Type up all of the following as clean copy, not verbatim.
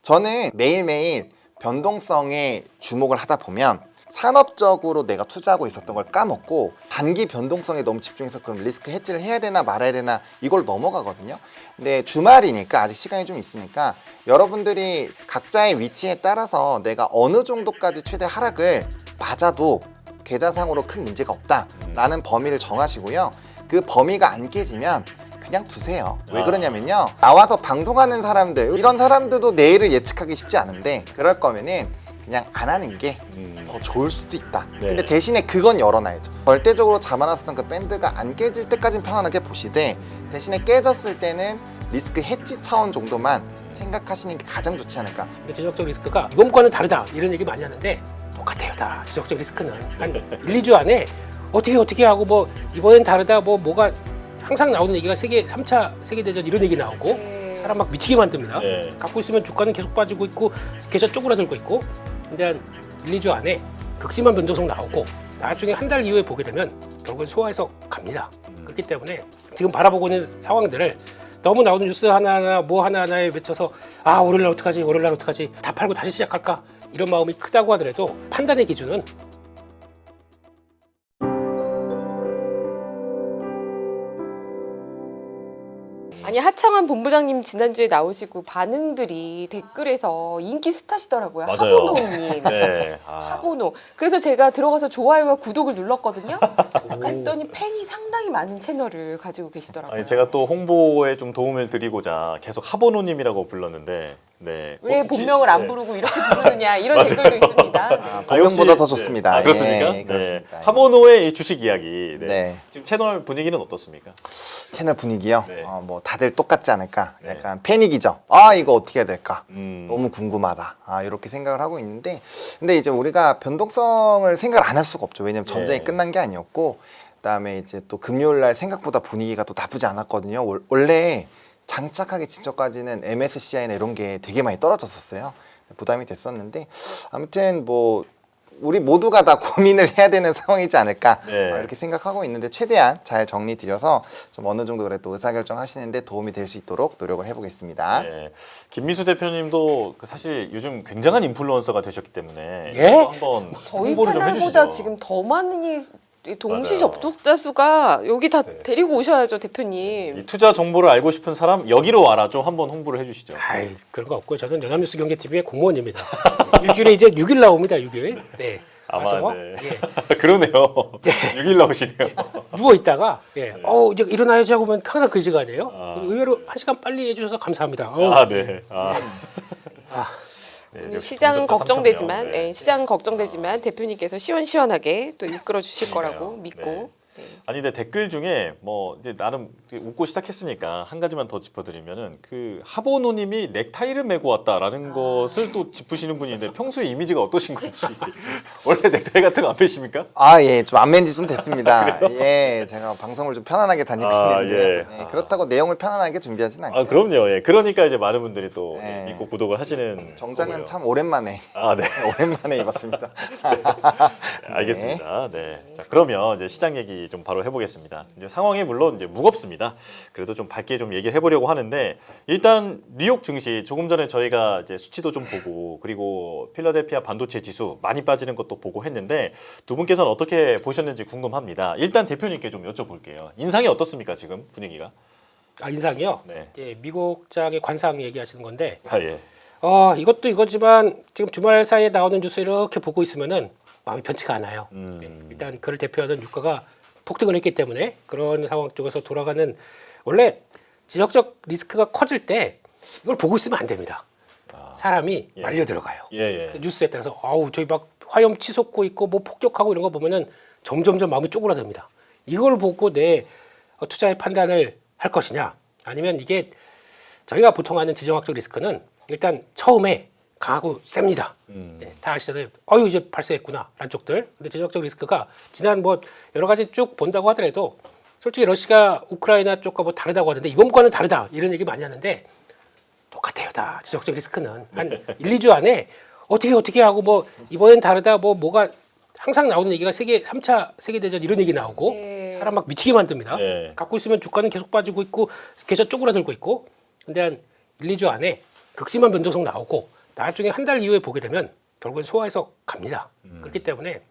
저는 매일매일 변동성에 주목을 하다 보면 산업적으로 내가 투자하고 있었던 걸 까먹고 단기 변동성에 너무 집중해서 그럼 리스크 헤지를 해야 되나 말아야 되나 이걸 넘어가거든요. 근데 주말이니까 아직 시간이 좀 있으니까 여러분들이 각자의 위치에 따라서 내가 어느 정도까지 최대 하락을 맞아도 계좌상으로 큰 문제가 없다라는 범위를 정하시고요. 그 범위가 안 깨지면 그냥 두세요. 왜 그러냐면요, 나와서 방송하는 사람들, 이런 사람들도 내일을 예측하기 쉽지 않은데 그럴 거면은 그냥 안 하는 게 더 좋을 수도 있다. 근데 대신에 그건 열어놔야죠. 절대적으로 잡아놨었던 그 밴드가 안 깨질 때까지는 편안하게 보시되, 대신에 깨졌을 때는 리스크 해지 차원 정도만 생각하시는 게 가장 좋지 않을까. 근데 지적적 리스크가 이번과는 다르다 이런 얘기 많이 하는데 똑같아요. 다 지적적 리스크는 한 1, 2주 안에 어떻게 하고 뭐 이번엔 다르다 뭐가 항상 나오는 얘기가 3차 세계대전 이런 얘기 나오고 사람 막 미치게 만듭니다. 갖고 있으면 주가는 계속 빠지고 있고 계좌 쪼그라들고 있고, 근데 한 1, 2주 안에 극심한 변동성 나오고 나중에 한 달 이후에 보게 되면 결국은 소화해서 갑니다. 그렇기 때문에 지금 바라보고 있는 상황들을 너무 나오는 뉴스 하나하나 뭐 하나하나에 맺혀서 월요일날 어떡하지 다 팔고 다시 시작할까 이런 마음이 크다고 하더라도 판단의 기준은 아니, 하창환 본부장님 지난주에 나오시고 반응들이 댓글에서 인기 스타시더라고요. 맞아요. 하보노님. 네. 하보노. 그래서 제가 들어가서 좋아요와 구독을 눌렀거든요. 그랬더니 팬이 상당히 많은 채널을 가지고 계시더라고요. 아니, 제가 또 홍보에 좀 도움을 드리고자 계속 하보노님이라고 불렀는데, 네. 왜 혹시- 본명을 안 네. 부르고 이렇게 부르느냐 이런 댓글도 있습니다. 본명보다 더 혹시- 좋습니다. 아, 그렇습니까? 예, 그렇습니다. 하보노의 이 주식 이야기. 네. 네. 지금 채널 분위기는 어떻습니까? 채널 분위기요? 네. 뭐 다들 똑같지 않을까? 네. 약간 패닉이죠. 이거 어떻게 해야 될까? 너무 궁금하다. 이렇게 생각을 하고 있는데, 근데 이제 우리가 변동성을 생각을 안 할 수가 없죠. 왜냐면 전쟁이 네. 끝난 게 아니었고, 그다음에 이제 또 금요일 날 생각보다 분위기가 또 나쁘지 않았거든요. 원래 장착하기 직전까지는 MSCI나 이런 게 되게 많이 떨어졌었어요. 부담이 됐었는데, 아무튼 뭐 우리 모두가 다 고민을 해야 되는 상황이지 않을까 네. 이렇게 생각하고 있는데, 최대한 잘 정리드려서 좀 어느 정도 그래도 의사결정 하시는데 도움이 될 수 있도록 노력을 해보겠습니다. 네. 김미수 대표님도 사실 요즘 굉장한 인플루언서가 되셨기 때문에 예? 한번 저희 홍보를 좀 채널보다 해주시죠. 지금 더 많은 동시 맞아요. 접속자 수가 여기 다 데리고 오셔야죠, 대표님. 이 투자 정보를 알고 싶은 사람 여기로 와라, 좀 한번 홍보를 해주시죠. 그런 거 없고 저는 연합뉴스 경제TV의 공무원입니다. 일주일에 이제 6일 나옵니다. 6일. 네. 아마 와서, 네. 예. 그러네요. 6일 나오시네요. 누워 있다가 이제 일어나야지 하고 보면 항상 그 시간이에요. 의외로 1시간 빨리 해주셔서 감사합니다. 네. 네, 지금 시장은 구독자 걱정되지만 3,000명. 네. 시장은 걱정되지만 대표님께서 시원시원하게 또 이끌어 주실 거라고 믿고. 아니, 근데 댓글 중에 뭐 이제 나름 웃고 시작했으니까 한 가지만 더 짚어드리면은, 그 하보노님이 넥타이를 메고 왔다라는 것을 또 짚으시는 분이 있는데, 평소에 이미지가 어떠신 건지. 원래 넥타이 같은 거 안 빼십니까? 예, 좀 안 맨 지 좀 됐습니다. 예, 제가 방송을 좀 편안하게 다니고 있는데, 예. 그렇다고 내용을 편안하게 준비하진 않고. 그럼요. 예. 그러니까 이제 많은 분들이 또 네. 믿고 구독을 하시는 정장은 거고요. 참 오랜만에 네. 오랜만에 입었습니다. 알겠습니다. 네. 자, 그러면 이제 시장 얘기 좀 바로 해보겠습니다. 이제 상황이 물론 이제 무겁습니다. 그래도 좀 밝게 좀 얘기를 해보려고 하는데, 일단 뉴욕 증시 조금 전에 저희가 이제 수치도 좀 보고, 그리고 필라델피아 반도체 지수 많이 빠지는 것도 보고 했는데, 두 분께서는 어떻게 보셨는지 궁금합니다. 일단 대표님께 좀 여쭤볼게요. 인상이 어떻습니까, 지금 분위기가? 인상이요. 네. 이제 미국장의 관상 얘기하시는 건데, 예. 이것도 이거지만 지금 주말 사이에 나오는 뉴스 이렇게 보고 있으면은 마음이 편치가 않아요. 네, 일단 그를 대표하는 유가가 폭등을 했기 때문에 그런 상황 쪽에서 돌아가는, 원래 지역적 리스크가 커질 때 이걸 보고 있으면 안 됩니다. 사람이 말려 들어가요. 예. 그 뉴스에 따라서 저희 막 화염 치솟고 있고 뭐 폭격하고 이런 거 보면은 점점점 마음이 쪼그라듭니다. 이걸 보고 내 투자의 판단을 할 것이냐, 아니면 이게 저희가 보통 하는 지정학적 리스크는 일단 처음에 강하고 셉니다. 네, 다 아시잖아요. 이제 발생했구나 라는 쪽들. 근데 지정학적 리스크가 지난 뭐 여러 가지 쭉 본다고 하더라도 솔직히 러시아 우크라이나 쪽과 뭐 다르다고 하는데, 이번과는 다르다 이런 얘기 많이 하는데 똑같아요. 다 지정학적 리스크는 한 1, 2주 안에 어떻게 하고 뭐 이번엔 다르다 뭐가 항상 나오는 얘기가 3차 세계대전 이런 얘기 나오고 사람 막 미치게 만듭니다. 네. 갖고 있으면 주가는 계속 빠지고 있고 계좌 쪼그라들고 있고, 근데 한 1, 2주 안에 극심한 변동성 나오고 나중에 한 달 이후에 보게 되면 결국은 소화해서 갑니다. 그렇기 때문에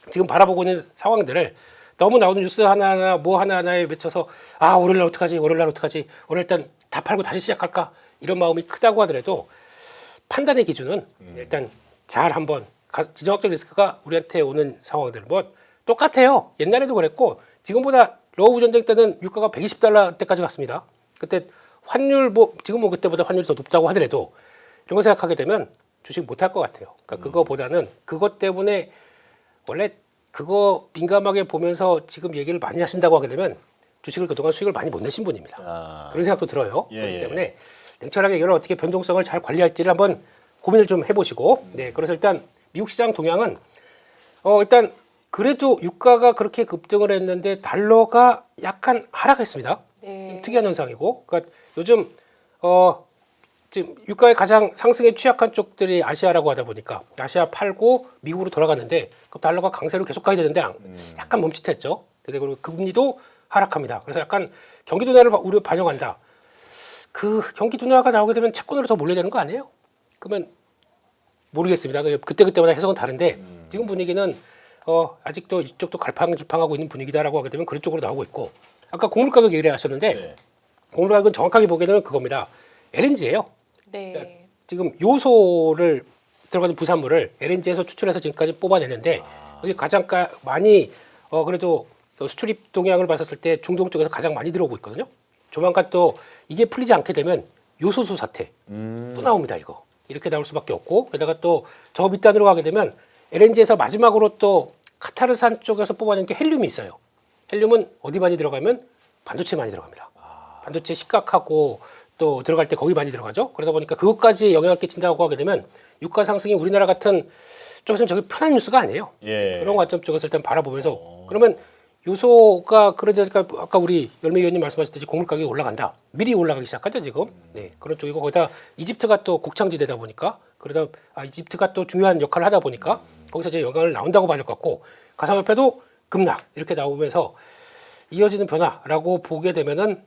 지금 바라보고 있는 상황들을 너무 나오는 뉴스 하나하나 뭐 하나하나에 맺혀서 아 월요일날 어떡하지 월요일날 어떡하지 오늘 일단 다 팔고 다시 시작할까 이런 마음이 크다고 하더라도 판단의 기준은 일단 잘 한번 지정학적 리스크가 우리한테 오는 상황들 뭐 똑같아요. 옛날에도 그랬고 지금보다 러우 전쟁 때는 유가가 $120 때까지 갔습니다. 그때 환율 뭐 지금 뭐 그때보다 환율이 더 높다고 하더라도 이런 거 생각하게 되면 주식 못 할 것 같아요. 그러니까 그거보다는 그것 때문에 원래 그거 민감하게 보면서 지금 얘기를 많이 하신다고 하게 되면 주식을 그동안 수익을 많이 못 내신 분입니다. 그런 생각도 들어요. 예, 그렇기 예. 때문에 냉철하게 이걸 어떻게 변동성을 잘 관리할지를 한번 고민을 좀 해보시고 네 그래서 일단 미국 시장 동향은 일단 그래도 유가가 그렇게 급등을 했는데 달러가 약간 하락했습니다. 네. 특이한 현상이고 그러니까 요즘 지금 유가의 가장 상승에 취약한 쪽들이 아시아라고 하다 보니까 아시아 팔고 미국으로 돌아갔는데 그 달러가 강세로 계속 가야 되는데 약간 멈칫했죠. 그리고 금리도 하락합니다. 그래서 약간 경기 둔화를 우려 반영한다. 그 경기 둔화가 나오게 되면 채권으로 더 몰려야 되는 거 아니에요? 그러면 모르겠습니다. 그때마다 해석은 다른데 지금 분위기는 아직도 이쪽도 갈팡질팡하고 있는 분위기다라고 하게 되면 그런 쪽으로 나오고 있고 아까 곡물 가격 얘기를 하셨는데 네. 곡물 가격은 정확하게 보게 되면 그겁니다. LNG예요. 네. 지금 요소를 들어가는 부산물을 LNG에서 추출해서 지금까지 뽑아내는데 여기 가장 많이 그래도 수출입 동향을 봤었을 때 중동 쪽에서 가장 많이 들어오고 있거든요. 조만간 또 이게 풀리지 않게 되면 요소수 사태 또 나옵니다. 이거 이렇게 나올 수밖에 없고 게다가 또 저 밑단으로 가게 되면 LNG에서 마지막으로 또 카타르산 쪽에서 뽑아낸 게 헬륨이 있어요. 헬륨은 어디 많이 들어가면 반도체 많이 들어갑니다. 반도체 식각하고 또 들어갈 때 거기 많이 들어가죠. 그러다 보니까 그것까지 영향을 끼친다고 하게 되면 유가 상승이 우리나라 같은 쪽에서는 저게 편한 뉴스가 아니에요. 예. 그런 관점 쪽에서 일단 바라보면서 그러면 요소가 그러니까 아까 우리 열매 위원님 말씀하셨듯이 곡물 가격이 올라간다. 미리 올라가기 시작하죠 지금. 네 그런 쪽이고 거기다 이집트가 또 곡창지대다 보니까 그러다 이집트가 또 중요한 역할을 하다 보니까 거기서 이제 영향을 나온다고 봐줄 것 같고 가상화폐도 급락 이렇게 나오면서 이어지는 변화라고 보게 되면은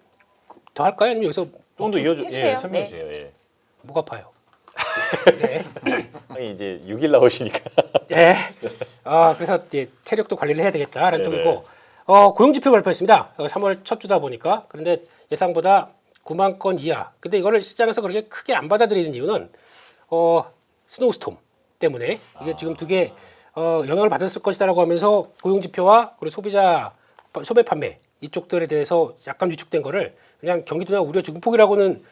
더 할까요? 아니면 여기서 조금 더 해주세요. 설명해 네. 주세요. 예. 목 아파요. 네. 아니, 이제 6일 나오시니까. 네. 그래서 이제 체력도 관리를 해야 되겠다라는 네네. 쪽이고 고용지표 발표했습니다. 3월 첫 주다 보니까 그런데 예상보다 9만 건 이하. 근데 이거를 시장에서 그렇게 크게 안 받아들이는 이유는 스노우스톰 때문에 이게 지금 두 개 영향을 받았을 것이다라고 하면서 고용지표와 그리고 소매 판매 이쪽들에 대해서 약간 위축된 거를 그냥 경기 둔화 우려 중폭이라고는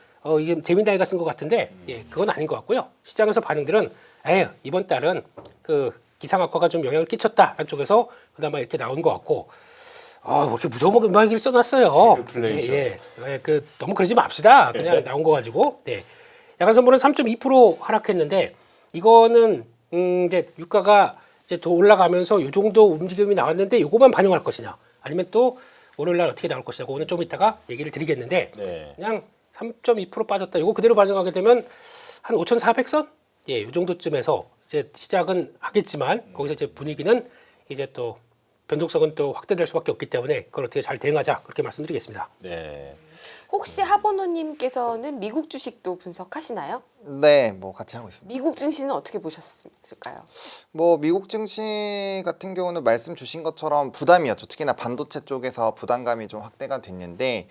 이게 재민다이가 쓴 것 같은데 예, 그건 아닌 것 같고요. 시장에서 반응들은 이번 달은 그 기상 악화가 좀 영향을 끼쳤다 한쪽에서 그나마 이렇게 나온 것 같고 왜 이렇게 무서운 음악을 써놨어요. 그 너무 그러지 맙시다. 그냥 나온 거 가지고 야간 선물은 3.2% 하락했는데 이거는 이제 유가가 이제 더 올라가면서 이 정도 움직임이 나왔는데 이거만 반영할 것이냐 아니면 또 월요일날 어떻게 나올 것이냐 그거는 좀 이따가 얘기를 드리겠는데 네. 그냥 3.2% 빠졌다. 이거 그대로 반영하게 되면 한 5,400선? 예, 이 정도쯤에서 이제 시작은 하겠지만 거기서 이제 분위기는 이제 또 변동성은 또 확대될 수밖에 없기 때문에 그걸 어떻게 잘 대응하자 그렇게 말씀드리겠습니다. 네. 혹시 하버너님께서는 미국 주식도 분석하시나요? 네, 뭐 같이 하고 있습니다. 미국 증시는 어떻게 보셨을까요? 뭐 미국 증시 같은 경우는 말씀 주신 것처럼 부담이었죠. 특히나 반도체 쪽에서 부담감이 좀 확대가 됐는데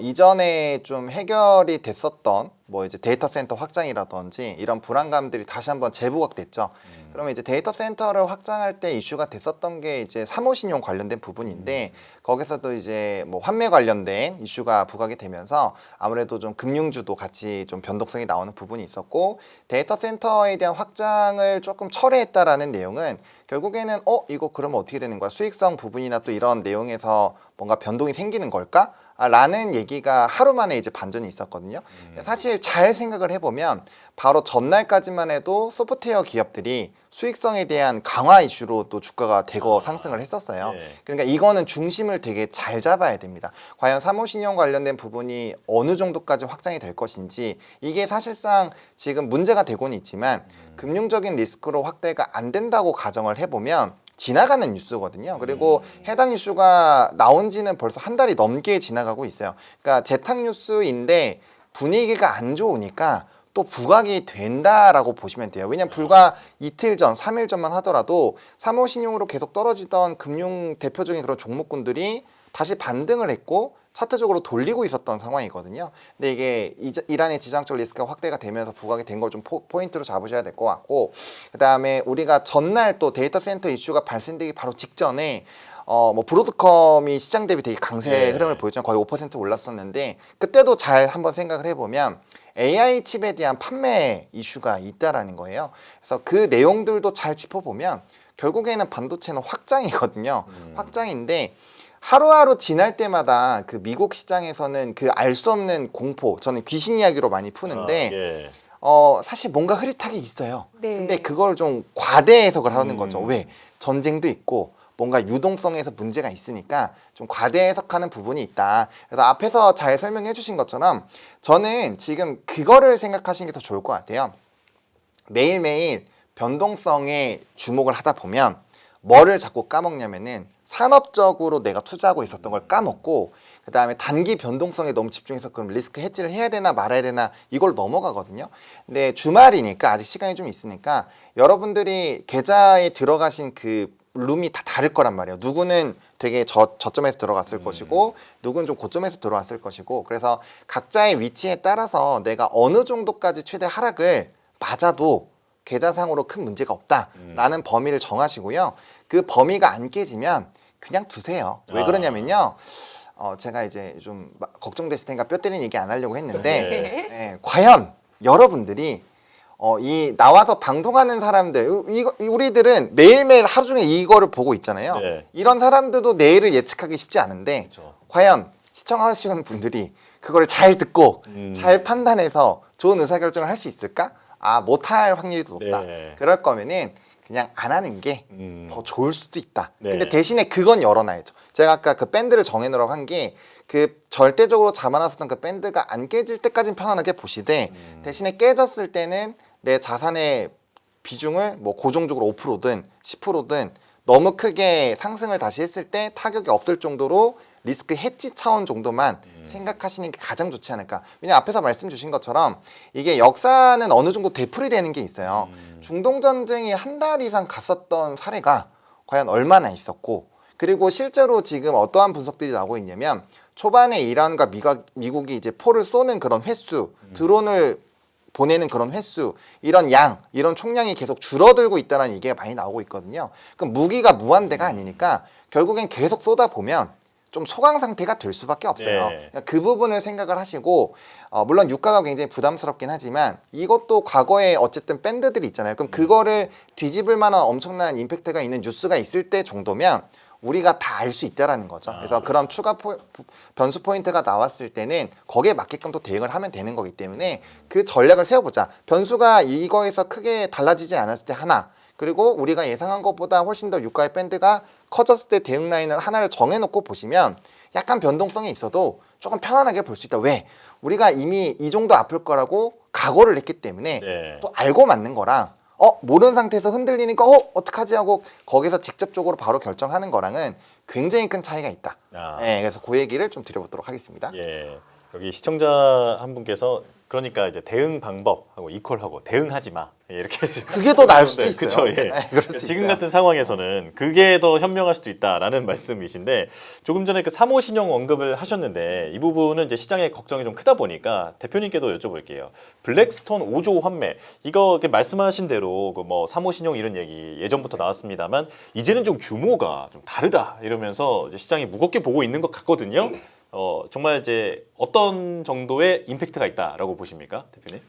이전에 좀 해결이 됐었던 뭐 이제 데이터 센터 확장이라든지 이런 불안감들이 다시 한번 재부각됐죠. 그러면 이제 데이터 센터를 확장할 때 이슈가 됐었던 게 이제 사모신용 관련된 부분인데 거기서도 이제 뭐 환매 관련된 이슈가 부각이 되면서 아무래도 좀 금융주도 같이 좀 변동성이 나오는 부분이 있었고 데이터 센터에 대한 확장을 조금 철회했다라는 내용은 결국에는 이거 그러면 어떻게 되는 거야? 수익성 부분이나 또 이런 내용에서 뭔가 변동이 생기는 걸까? 라는 얘기가 하루 만에 이제 반전이 있었거든요. 사실 잘 생각을 해보면 바로 전날까지만 해도 소프트웨어 기업들이 수익성에 대한 강화 이슈로 또 주가가 대거 상승을 했었어요. 네. 그러니까 이거는 중심을 되게 잘 잡아야 됩니다. 과연 사모신용 관련된 부분이 어느 정도까지 확장이 될 것인지 이게 사실상 지금 문제가 되고는 있지만 금융적인 리스크로 확대가 안 된다고 가정을 해보면 지나가는 뉴스거든요. 그리고 해당 뉴스가 나온 지는 벌써 한 달이 넘게 지나가고 있어요. 그러니까 재탕 뉴스인데 분위기가 안 좋으니까 또 부각이 된다라고 보시면 돼요. 왜냐면 불과 이틀 전, 3일 전만 하더라도 사모신용으로 계속 떨어지던 금융 대표적인 그런 종목군들이 다시 반등을 했고 차트적으로 돌리고 있었던 상황이거든요. 근데 이게 이란의 지정학적 리스크가 확대가 되면서 부각이 된 걸 좀 포인트로 잡으셔야 될 것 같고, 그다음에 우리가 전날 또 데이터 센터 이슈가 발생되기 바로 직전에 뭐 브로드컴이 시장 대비 되게 강세 흐름을 보였잖아요. 거의 5% 올랐었는데 그때도 잘 한번 생각을 해보면 AI 칩에 대한 판매 이슈가 있다라는 거예요. 그래서 그 내용들도 잘 짚어보면 결국에는 반도체는 확장이거든요. 확장인데 하루하루 지날 때마다 그 미국 시장에서는 그 알 수 없는 공포, 저는 귀신 이야기로 많이 푸는데 사실 뭔가 흐릿하게 있어요. 네. 근데 그걸 좀 과대 해석을 하는 거죠. 왜? 전쟁도 있고 뭔가 유동성에서 문제가 있으니까 좀 과대 해석하는 부분이 있다. 그래서 앞에서 잘 설명해 주신 것처럼 저는 지금 그거를 생각하시는 게 더 좋을 것 같아요. 매일매일 변동성에 주목을 하다 보면 뭐를 자꾸 까먹냐면은 산업적으로 내가 투자하고 있었던 걸 까먹고 그 다음에 단기 변동성에 너무 집중해서 그럼 리스크 헤지를 해야 되나 말아야 되나 이걸 넘어가거든요. 근데 주말이니까 아직 시간이 좀 있으니까 여러분들이 계좌에 들어가신 그 룸이 다 다를 거란 말이에요. 누구는 되게 저점에서 들어갔을 것이고 누구는 좀 고점에서 들어왔을 것이고, 그래서 각자의 위치에 따라서 내가 어느 정도까지 최대 하락을 맞아도 계좌상으로 큰 문제가 없다라는 범위를 정하시고요. 그 범위가 안 깨지면 그냥 두세요. 왜 그러냐면요. 제가 이제 좀 걱정됐을 테니까 뼈 때리는 얘기 안 하려고 했는데 과연 여러분들이 이 나와서 방송하는 사람들, 우리들은 매일매일 하루 종일 이거를 보고 있잖아요. 네. 이런 사람들도 내일을 예측하기 쉽지 않은데 그렇죠. 과연 시청하시는 분들이 그걸 잘 듣고 잘 판단해서 좋은 의사결정을 할 수 있을까? 못할 확률이 더 높다. 네. 그럴 거면은 그냥 안 하는 게 더 좋을 수도 있다. 네. 근데 대신에 그건 열어놔야죠. 제가 아까 그 밴드를 정해놓으라고 한 게 그 절대적으로 잡아놨었던 그 밴드가 안 깨질 때까지는 편안하게 보시되 대신에 깨졌을 때는 내 자산의 비중을 뭐 고정적으로 5%든 10%든 너무 크게 상승을 다시 했을 때 타격이 없을 정도로 리스크 해지 차원 정도만 생각하시는 게 가장 좋지 않을까. 왜냐면 앞에서 말씀 주신 것처럼 이게 역사는 어느 정도 되풀이 되는 게 있어요. 중동전쟁이 한 달 이상 갔었던 사례가 과연 얼마나 있었고, 그리고 실제로 지금 어떠한 분석들이 나오고 있냐면 초반에 이란과 미국이 이제 포를 쏘는 그런 횟수, 드론을 보내는 그런 횟수, 이런 이런 총량이 계속 줄어들고 있다는 얘기가 많이 나오고 있거든요. 그럼 무기가 무한대가 아니니까 결국엔 계속 쏘다 보면 좀 소강 상태가 될 수밖에 없어요. 네. 그 부분을 생각을 하시고 물론 유가가 굉장히 부담스럽긴 하지만 이것도 과거에 어쨌든 밴드들이 있잖아요. 그럼 그거를 뒤집을 만한 엄청난 임팩트가 있는 뉴스가 있을 때 정도면 우리가 다 알 수 있다라는 거죠. 그래서 그런 추가 변수 포인트가 나왔을 때는 거기에 맞게끔 또 대응을 하면 되는 거기 때문에 그 전략을 세워보자. 변수가 이거에서 크게 달라지지 않았을 때 하나, 그리고 우리가 예상한 것보다 훨씬 더 유가의 밴드가 커졌을 때 대응 라인을 하나를 정해놓고 보시면 약간 변동성이 있어도 조금 편안하게 볼 수 있다. 왜? 우리가 이미 이 정도 아플 거라고 각오를 했기 때문에 네. 또 알고 맞는 거랑 모르는 상태에서 흔들리니까 어떡하지 하고 거기서 직접적으로 바로 결정하는 거랑은 굉장히 큰 차이가 있다. 그래서 그 얘기를 좀 드려보도록 하겠습니다. 예. 여기 시청자 한 분께서 그러니까 이제 대응 방법하고 이퀄하고 대응하지 마 이렇게 그게 더 나을 수도 있어요. 그렇죠. 예. 그럴 수 지금 있어요. 같은 상황에서는 그게 더 현명할 수도 있다라는 말씀이신데 조금 전에 그 사모신용 언급을 하셨는데 이 부분은 이제 시장의 걱정이 좀 크다 보니까 대표님께도 여쭤볼게요. 블랙스톤 5조 환매 이거 이렇게 말씀하신 대로 그 뭐 사모신용 이런 얘기 예전부터 나왔습니다만 이제는 좀 규모가 좀 다르다 이러면서 이제 시장이 무겁게 보고 있는 것 같거든요. 정말 이제 어떤 정도의 임팩트가 있다라고 보십니까, 대표님?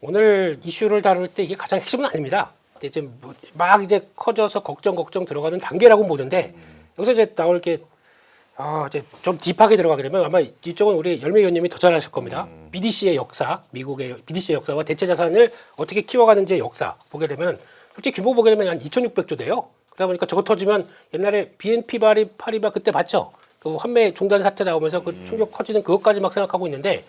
오늘 이슈를 다룰 때 이게 가장 핵심은 아닙니다. 이제 막 이제 커져서 걱정 들어가는 단계라고 보는데 여기서 이제 나올 게 이제 좀 딥하게 들어가게 되면 아마 이쪽은 우리 열매 의원님이 더 잘 아실 겁니다. BDC의 역사, 미국의 BDC의 역사와 대체 자산을 어떻게 키워가는지의 역사 보게 되면 솔직히 규모 보게 되면 한 2,600조 돼요. 그러다 보니까 저거 터지면 옛날에 BNP 파리바 그때 봤죠. 그 환매 중단 사태 나오면서 그 충격 커지는 그것까지 막 생각하고 있는데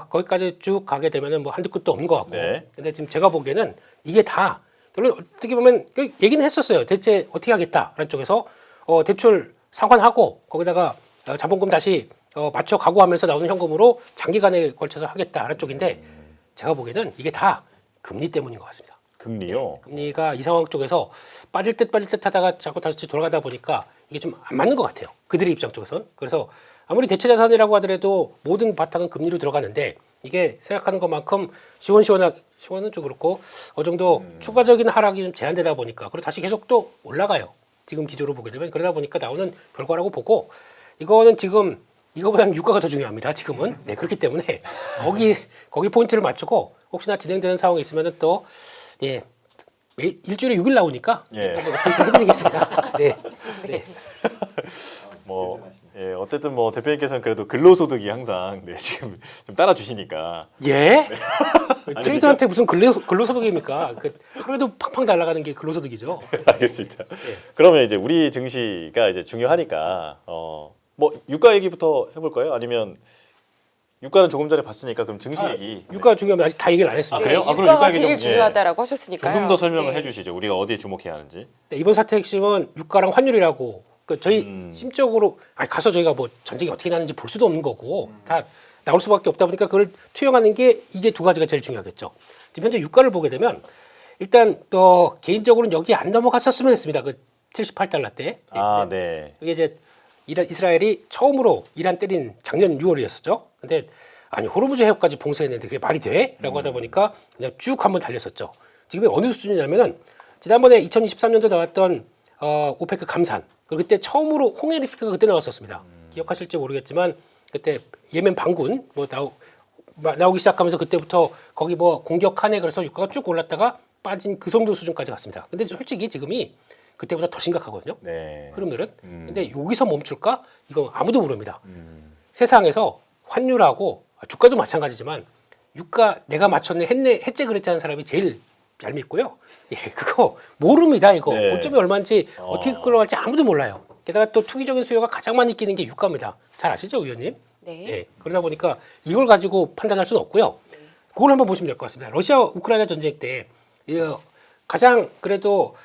거기까지 쭉 가게 되면은 뭐 한두 끝도 없는 것 같고. 네. 근데 지금 제가 보기에는 이게 다 결론 어떻게 보면 그 얘기는 했었어요. 대체 어떻게 하겠다라는 쪽에서 대출 상환하고 거기다가 자본금 다시 맞춰 가고 하면서 나오는 현금으로 장기간에 걸쳐서 하겠다라는 쪽인데 제가 보기에는 이게 다 금리 때문인 것 같습니다. 금리요. 금리가 이 상황 쪽에서 빠질 듯 하다가 자꾸 다시 돌아가다 보니까 이게 좀 안 맞는 것 같아요. 그들의 입장 쪽에선. 그래서 아무리 대체 자산이라고 하더라도 모든 바탕은 금리로 들어가는데 이게 생각하는 것만큼 시원은 좀 그렇고 어느 정도 추가적인 하락이 좀 제한되다 보니까 그리고 다시 계속 또 올라가요. 지금 기조로 보게 되면 그러다 보니까 나오는 결과라고 보고 이거는 지금 이거보다는 유가가 더 중요합니다. 지금은 네 그렇기 때문에 거기 포인트를 맞추고 혹시나 진행되는 상황이 있으면은 또 예. 일주일에 6일 나오니까 예. 또 업데이트 해드리겠습니다. 네. 네. 뭐 예, 어쨌든 뭐 대표님께서는 그래도 근로소득이 항상 네, 지금 좀 따라주시니까 예? 트레이더한테 무슨 근로소득입니까? 그 하루에도 팡팡 날아가는 게 근로소득이죠. 알겠습니다. 그러면 이제 우리 증시가 이제 중요하니까 뭐 유가 얘기부터 해볼까요? 아니면 유가는 조금 전에 봤으니까 그럼 증시 얘기 유가 중요하면 아직 다 얘기를 안 했습니다. 그래요? 네, 그럼 유가가 유가 얘기 제일 좀, 중요하다라고 하셨으니까요. 조금 더 설명을 네. 해주시죠. 우리가 어디에 주목해야 하는지. 네, 이번 사태 핵심은 유가랑 환율이라고 그 저희 심적으로 가서 저희가 뭐 전쟁이 어떻게 나는지 볼 수도 없는 거고 다 나올 수밖에 없다 보니까 그걸 투영하는 게 이게 두 가지가 제일 중요하겠죠. 지금 현재 유가를 보게 되면 일단 또 개인적으로는 여기 안 넘어갔었으면 했습니다. 그 78달러 때. 아, 네. 이게 이제 이스라엘이 처음으로 이란 때린 작년 6월이었었죠. 근데 아니 호르무즈 해협까지 봉쇄했는데 그게 말이 돼? 라고 하다 보니까 그냥 쭉 한번 달렸었죠. 지금 어느 수준이냐면은 지난번에 2023년도 나왔던 오페크 감산 그리고 그때 처음으로 홍해 리스크가 그때 나왔었습니다. 기억하실지 모르겠지만 그때 예멘 반군 뭐 나오기 시작하면서 그때부터 거기 뭐 공격하네 그래서 유가가 쭉 올랐다가 빠진 그 정도 수준까지 갔습니다. 근데 솔직히 지금이 그때보다 더 심각하거든요. 네. 흐름들은. 근데 여기서 멈출까? 이거 아무도 모릅니다. 세상에서 환율하고 주가도 마찬가지지만 유가 내가 맞췄네 했제 그랬지 사람이 제일 얄밉고요. 예, 그거 모릅니다. 이거 네. 고점이 얼마인지 어떻게 끌어갈지 아무도 몰라요. 게다가 또 투기적인 수요가 가장 많이 끼는 게 유가입니다. 잘 아시죠, 의원님? 네. 예, 그러다 보니까 이걸 가지고 판단할 수는 없고요. 그걸 한번 보시면 될 것 같습니다. 러시아 우크라이나 전쟁 때 가장 그래도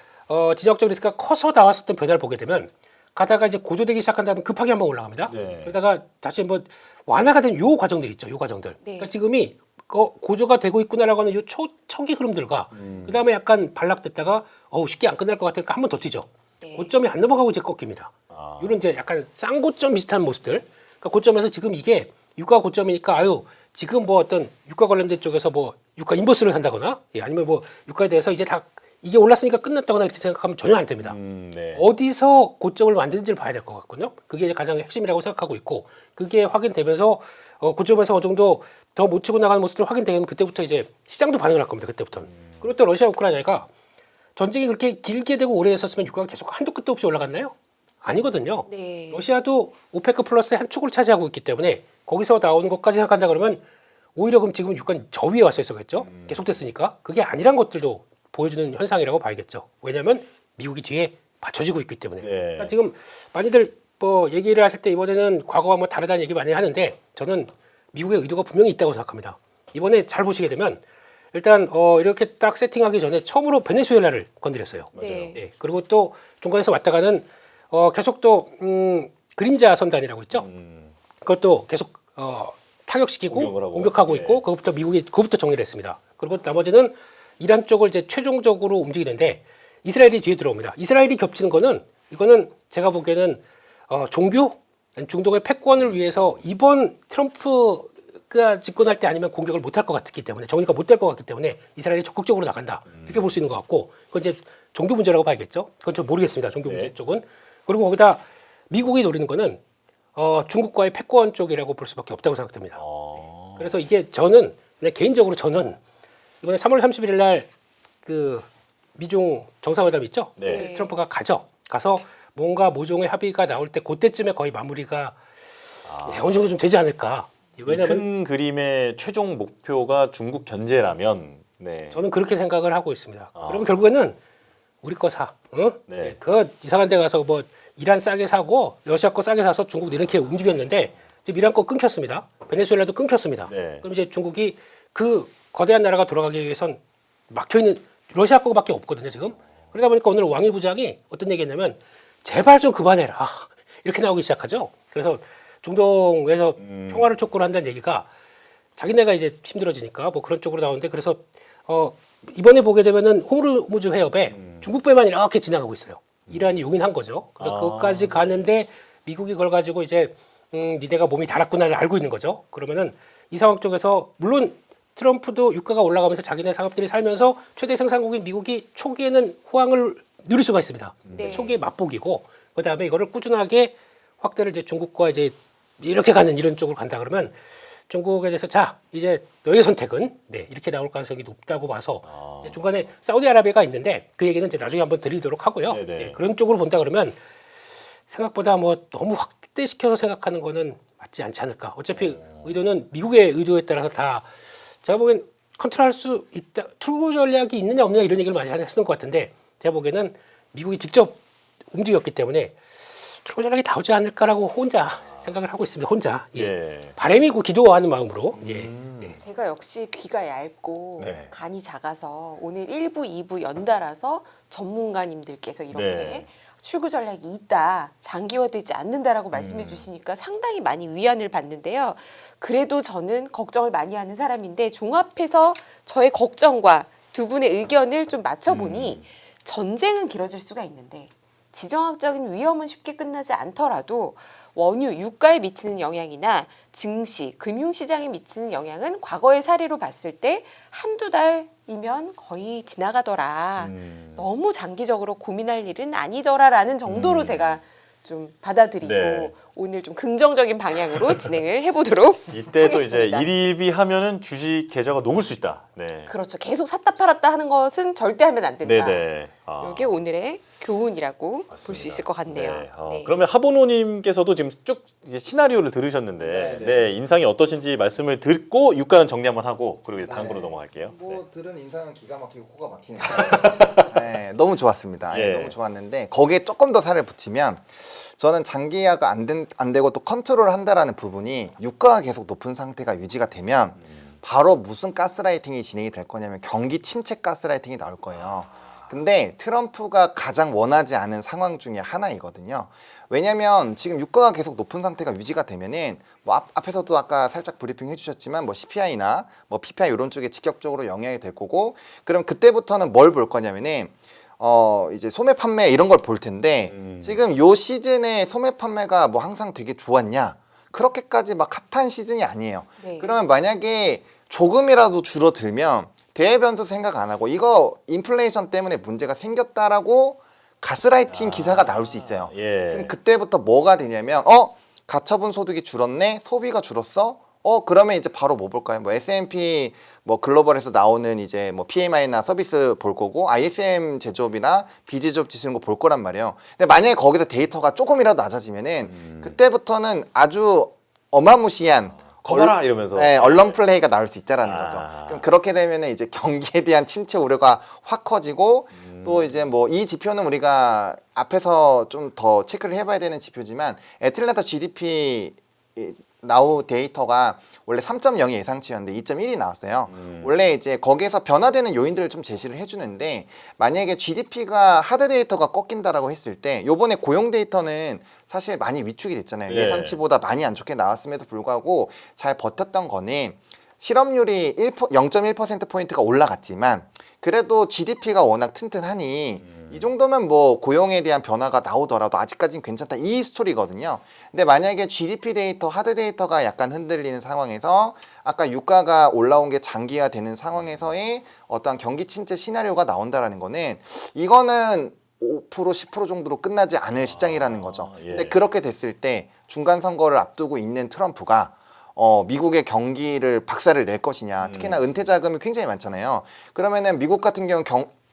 지정학적 리스크가 커서 나왔었던 변화를 보게 되면 가다가 이제 고조되기 시작한 다음에 급하게 한번 올라갑니다. 네. 그러다가 다시 한번 완화가 된 요 과정들 있죠. 요 과정들. 네. 그러니까 지금이 고조가 되고 있구나라고 하는 요 초기 흐름들과 그다음에 약간 반락됐다가 쉽게 안 끝날 것 같으니까 한 번 더 뛰죠. 네. 고점이 안 넘어가고 이제 꺾입니다. 이런 이제 약간 쌍고점 비슷한 모습들. 그러니까 고점에서 지금 이게 유가 고점이니까 지금 뭐 어떤 유가 관련된 쪽에서 뭐 유가 인버스를 산다거나 아니면 뭐 유가에 대해서 이제 다 이게 올랐으니까 끝났다거나 이렇게 생각하면 전혀 안 됩니다. 네. 어디서 고점을 만드는지를 봐야 될 것 같거든요. 그게 이제 가장 핵심이라고 생각하고 있고 그게 확인되면서 고점에서 어느 정도 더 못 치고 나가는 모습들 확인되면 그때부터 이제 시장도 반응을 할 겁니다. 그때부터는. 그리고 또 러시아 우크라이나가 전쟁이 그렇게 길게 되고 오래 했었으면 유가가 계속 한도 끝도 없이 올라갔나요? 아니거든요. 네. 러시아도 오페크 플러스의 한 축을 차지하고 있기 때문에 거기서 나오는 것까지 생각한다 그러면 오히려 그럼 지금 유가는 저 위에 왔어 있었겠죠. 계속됐으니까 그게 아니란 것들도 보여주는 현상이라고 봐야겠죠. 왜냐하면 미국이 뒤에 받쳐지고 있기 때문에. 네. 그러니까 지금 많이들 뭐 얘기를 하실 때 이번에는 과거와 뭐 다르다는 얘기 많이 하는데 저는 미국의 의도가 분명히 있다고 생각합니다. 이번에 잘 보시게 되면 일단 이렇게 딱 세팅하기 전에 처음으로 베네수엘라를 건드렸어요. 네. 네. 그리고 또 중간에서 왔다가는 계속 또 그림자 선단이라고 있죠. 그것도 계속 타격시키고 공격을 하고. 공격하고 네. 있고 그것부터 미국이 그것부터 정리를 했습니다. 그리고 나머지는 이란 쪽을 이제 최종적으로 움직이는데 이스라엘이 뒤에 들어옵니다. 이스라엘이 겹치는 거는 이거는 제가 보기에는 종교 중동의 패권을 위해서 이번 트럼프가 집권할 때 아니면 공격을 못할 것 같기 때문에 정리가 못 될 것 같기 때문에 이스라엘이 적극적으로 나간다 이렇게 볼 수 있는 것 같고 그건 이제 종교 문제라고 봐야겠죠. 그건 좀 모르겠습니다. 종교 문제 네. 쪽은. 그리고 거기다 미국이 노리는 거는 중국과의 패권 쪽이라고 볼 수밖에 없다고 생각됩니다. 그래서 이게 저는 개인적으로 저는 이번에 3월 31일 날 그 미중 정상회담 있죠? 네. 트럼프가 가서 뭔가 모종의 합의가 나올 때 그때쯤에 거의 마무리가 어느 정도 좀 되지 않을까. 왜냐하면 큰 그림의 최종 목표가 중국 견제라면 네. 저는 그렇게 생각을 하고 있습니다. 그러면 결국에는 우리 거 사. 응? 네. 그 이상한 데 가서 뭐 이란 싸게 사고 러시아 거 싸게 사서 중국 이렇게 움직였는데 지금 이란 거 끊겼습니다. 베네수엘라도 끊겼습니다. 네. 그럼 이제 중국이 그 거대한 나라가 돌아가기 위해선 막혀있는 러시아 거밖에 없거든요 지금. 그러다 보니까 오늘 왕이 부장이 어떤 얘기했냐면 제발 좀 그만해라 이렇게 나오기 시작하죠. 그래서 중동에서 평화를 촉구를 한다는 얘기가 자기네가 이제 힘들어지니까 뭐 그런 쪽으로 나오는데 그래서 이번에 보게 되면은 호르무즈 해협에 중국 배만 이렇게 지나가고 있어요. 이란이 용인한 거죠. 그래서 그것까지 가는데 미국이 그걸 가지고 이제 니네가 몸이 달았구나를 알고 있는 거죠. 그러면은 이 상황 쪽에서 물론 트럼프도 유가가 올라가면서 자기네 산업들이 살면서 최대 생산국인 미국이 초기에는 호황을 누릴 수가 있습니다. 네. 초기에 맛보기고 그다음에 이거를 꾸준하게 확대를 이제 중국과 이제 이렇게 가는 이런 쪽으로 간다 그러면 중국에 대해서 자 이제 너의 선택은 네 이렇게 나올 가능성이 높다고 봐서 이제 중간에 사우디아라비아가 있는데 그 얘기는 이제 나중에 한번 드리도록 하고요. 네네. 네, 그런 쪽으로 본다 그러면 생각보다 뭐 너무 확대시켜서 생각하는 거는 맞지 않지 않을까. 어차피 의도는 미국의 의도에 따라서 다 제가 보기엔 컨트롤할 수 있다. 트루 전략이 있느냐 없느냐 이런 얘기를 많이 했던 것 같은데 제가 보기에는 미국이 직접 움직였기 때문에 트루 전략이 나오지 않을까라고 혼자 생각을 하고 있습니다. 혼자. 예. 예. 바람이고 기도하는 마음으로. 예. 예. 제가 역시 귀가 얇고 네. 간이 작아서 오늘 1부, 2부 연달아서 전문가님들께서 이렇게 네. 출구 전략이 있다, 장기화되지 않는다라고 말씀해 주시니까 상당히 많이 위안을 받는데요. 그래도 저는 걱정을 많이 하는 사람인데 종합해서 저의 걱정과 두 분의 의견을 좀 맞춰보니 전쟁은 길어질 수가 있는데 지정학적인 위험은 쉽게 끝나지 않더라도 원유, 유가에 미치는 영향이나 증시, 금융시장에 미치는 영향은 과거의 사례로 봤을 때 한두 달이면 거의 지나가더라. 너무 장기적으로 고민할 일은 아니더라라는 정도로 제가 좀 받아들이고 네. 오늘 좀 긍정적인 방향으로 진행을 해보도록 이때도 이제 하겠습니다. 일일비 하면은 주식 계좌가 녹을 수 있다. 네. 그렇죠. 계속 샀다 팔았다 하는 것은 절대 하면 안 된다. 네네. 아. 이게 오늘의 교훈이라고 볼 맞습니다. 수 있을 것 같네요. 네. 네. 그러면 하보노님께서도 지금 쭉 이제 시나리오를 들으셨는데 네, 인상이 어떠신지 말씀을 듣고 유가는 정리 한번 하고 그리고 이제 다음 거로 넘어갈게요. 네. 뭐 들은 인상은 기가 막히고 코가 막히니까 네, 너무 좋았습니다. 예. 너무 좋았는데 거기에 조금 더 살을 붙이면 저는 장기화가 안 되고 또 컨트롤을 한다라는 부분이 유가가 계속 높은 상태가 유지가 되면 바로 무슨 가스라이팅이 진행이 될 거냐면 경기 침체 가스라이팅이 나올 거예요. 근데 트럼프가 가장 원하지 않은 상황 중에 하나이거든요. 왜냐면 지금 유가가 계속 높은 상태가 유지가 되면은 뭐 앞에서도 아까 살짝 브리핑 해주셨지만 뭐 CPI나 뭐 PPI 이런 쪽에 직접적으로 영향이 될 거고 그럼 그때부터는 뭘 볼 거냐면은 이제 소매 판매 이런 걸 볼 텐데 지금 요 시즌에 소매 판매가 뭐 항상 되게 좋았냐? 그렇게까지 막 핫한 시즌이 아니에요. 네. 그러면 만약에 조금이라도 줄어들면 대외 변수 생각 안 하고 이거 인플레이션 때문에 문제가 생겼다라고 가스라이팅 기사가 나올 수 있어요. 예. 그럼 그때부터 뭐가 되냐면 가처분 소득이 줄었네, 소비가 줄었어. 그러면 이제 바로 뭐 볼까요? 뭐 S&P 뭐 글로벌에서 나오는 이제 뭐 PMI나 서비스 볼 거고 ISM 제조업이나 비제조업 지수 이런 거 볼 거란 말이에요. 근데 만약에 거기서 데이터가 조금이라도 낮아지면은 그때부터는 아주 어마무시한 커봐라 이러면서 네, 언론 플레이가 나올 수 있다라는 아. 거죠. 그럼 그렇게 되면은 이제 경기에 대한 침체 우려가 확 커지고 또 이제 뭐 이 지표는 우리가 앞에서 좀 더 체크를 해봐야 되는 지표지만 애틀랜타 GDP 나우 데이터가 원래 3.0이 예상치였는데 2.1이 나왔어요. 원래 이제 거기에서 변화되는 요인들을 좀 제시를 해주는데 만약에 GDP가 하드 데이터가 꺾인다라고 했을 때 요번에 고용 데이터는 사실 많이 위축이 됐잖아요. 예. 예상치보다 많이 안 좋게 나왔음에도 불구하고 잘 버텼던 거는 실업률이 0.1%포인트가 올라갔지만 그래도 GDP가 워낙 튼튼하니 이 정도면 뭐 고용에 대한 변화가 나오더라도 아직까지는 괜찮다 이 스토리거든요. 근데 만약에 GDP 데이터, 하드 데이터가 약간 흔들리는 상황에서 아까 유가가 올라온 게 장기화되는 상황에서의 어떤 경기 침체 시나리오가 나온다라는 거는 이거는 5% 10% 정도로 끝나지 않을 시장이라는 거죠. 예. 근데 그렇게 됐을 때 중간 선거를 앞두고 있는 트럼프가 미국의 경기를 박살을 낼 것이냐. 특히나 은퇴 자금이 굉장히 많잖아요. 그러면은 미국 같은 경우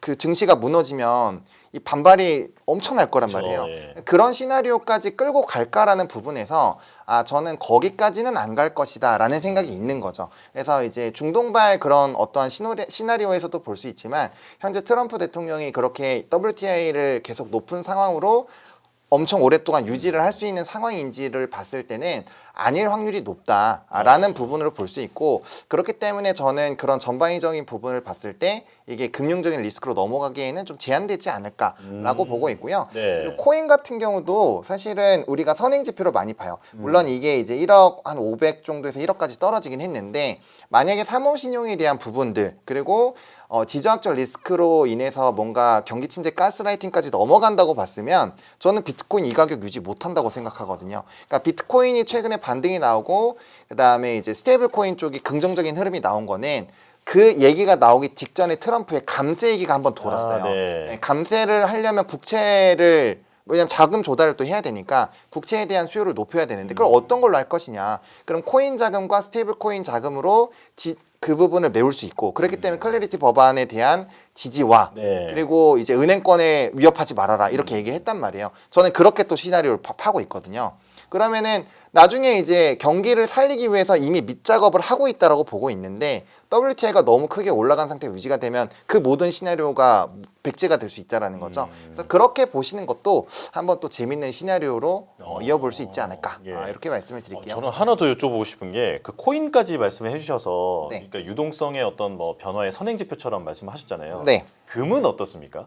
그 증시가 무너지면 이 반발이 엄청날 거란 그렇죠. 말이에요. 예. 그런 시나리오까지 끌고 갈까라는 부분에서 저는 거기까지는 안 갈 것이다라는 생각이 있는 거죠. 그래서 이제 중동발 그런 어떠한 시나리오에서도 볼 수 있지만 현재 트럼프 대통령이 그렇게 WTI를 계속 높은 상황으로 엄청 오랫동안 유지를 할 수 있는 상황인지를 봤을 때는 아닐 확률이 높다라는 부분으로 볼 수 있고 그렇기 때문에 저는 그런 전방위적인 부분을 봤을 때 이게 금융적인 리스크로 넘어가기에는 좀 제한되지 않을까라고 보고 있고요. 네. 그리고 코인 같은 경우도 사실은 우리가 선행 지표를 많이 봐요. 물론 이게 이제 1억 한 500 정도에서 1억까지 떨어지긴 했는데 만약에 사모신용에 대한 부분들 그리고 지정학적 리스크로 인해서 뭔가 경기 침체 가스라이팅까지 넘어간다고 봤으면 저는 비트코인 이 가격 유지 못한다고 생각하거든요. 그러니까 비트코인이 최근에 반등이 나오고 그다음에 이제 스테이블 코인 쪽이 긍정적인 흐름이 나온 거는 그 얘기가 나오기 직전에 트럼프의 감세 얘기가 한번 돌았어요. 네. 감세를 하려면 국채를 왜냐면 자금 조달을 또 해야 되니까 국채에 대한 수요를 높여야 되는데 그럼 어떤 걸로 할 것이냐. 그럼 코인 자금과 스테이블 코인 자금으로 그 부분을 메울 수 있고 그렇기 때문에 클래리티 법안에 대한 지지와 네. 그리고 이제 은행권에 위협하지 말아라 이렇게 얘기했단 말이에요. 저는 그렇게 또 시나리오를 파고 있거든요. 그러면은 나중에 이제 경기를 살리기 위해서 이미 밑작업을 하고 있다라고 보고 있는데 WTI가 너무 크게 올라간 상태가 유지가 되면 그 모든 시나리오가 백지가 될 수 있다라는 거죠. 그래서 그렇게 보시는 것도 한번 또 재밌는 시나리오로 이어볼 수 있지 않을까 예. 이렇게 말씀을 드릴게요. 저는 하나 더 여쭤보고 싶은 게 그 코인까지 말씀해 주셔서 네. 그러니까 유동성의 어떤 뭐 변화의 선행지표처럼 말씀하셨잖아요. 네. 금은 어떻습니까?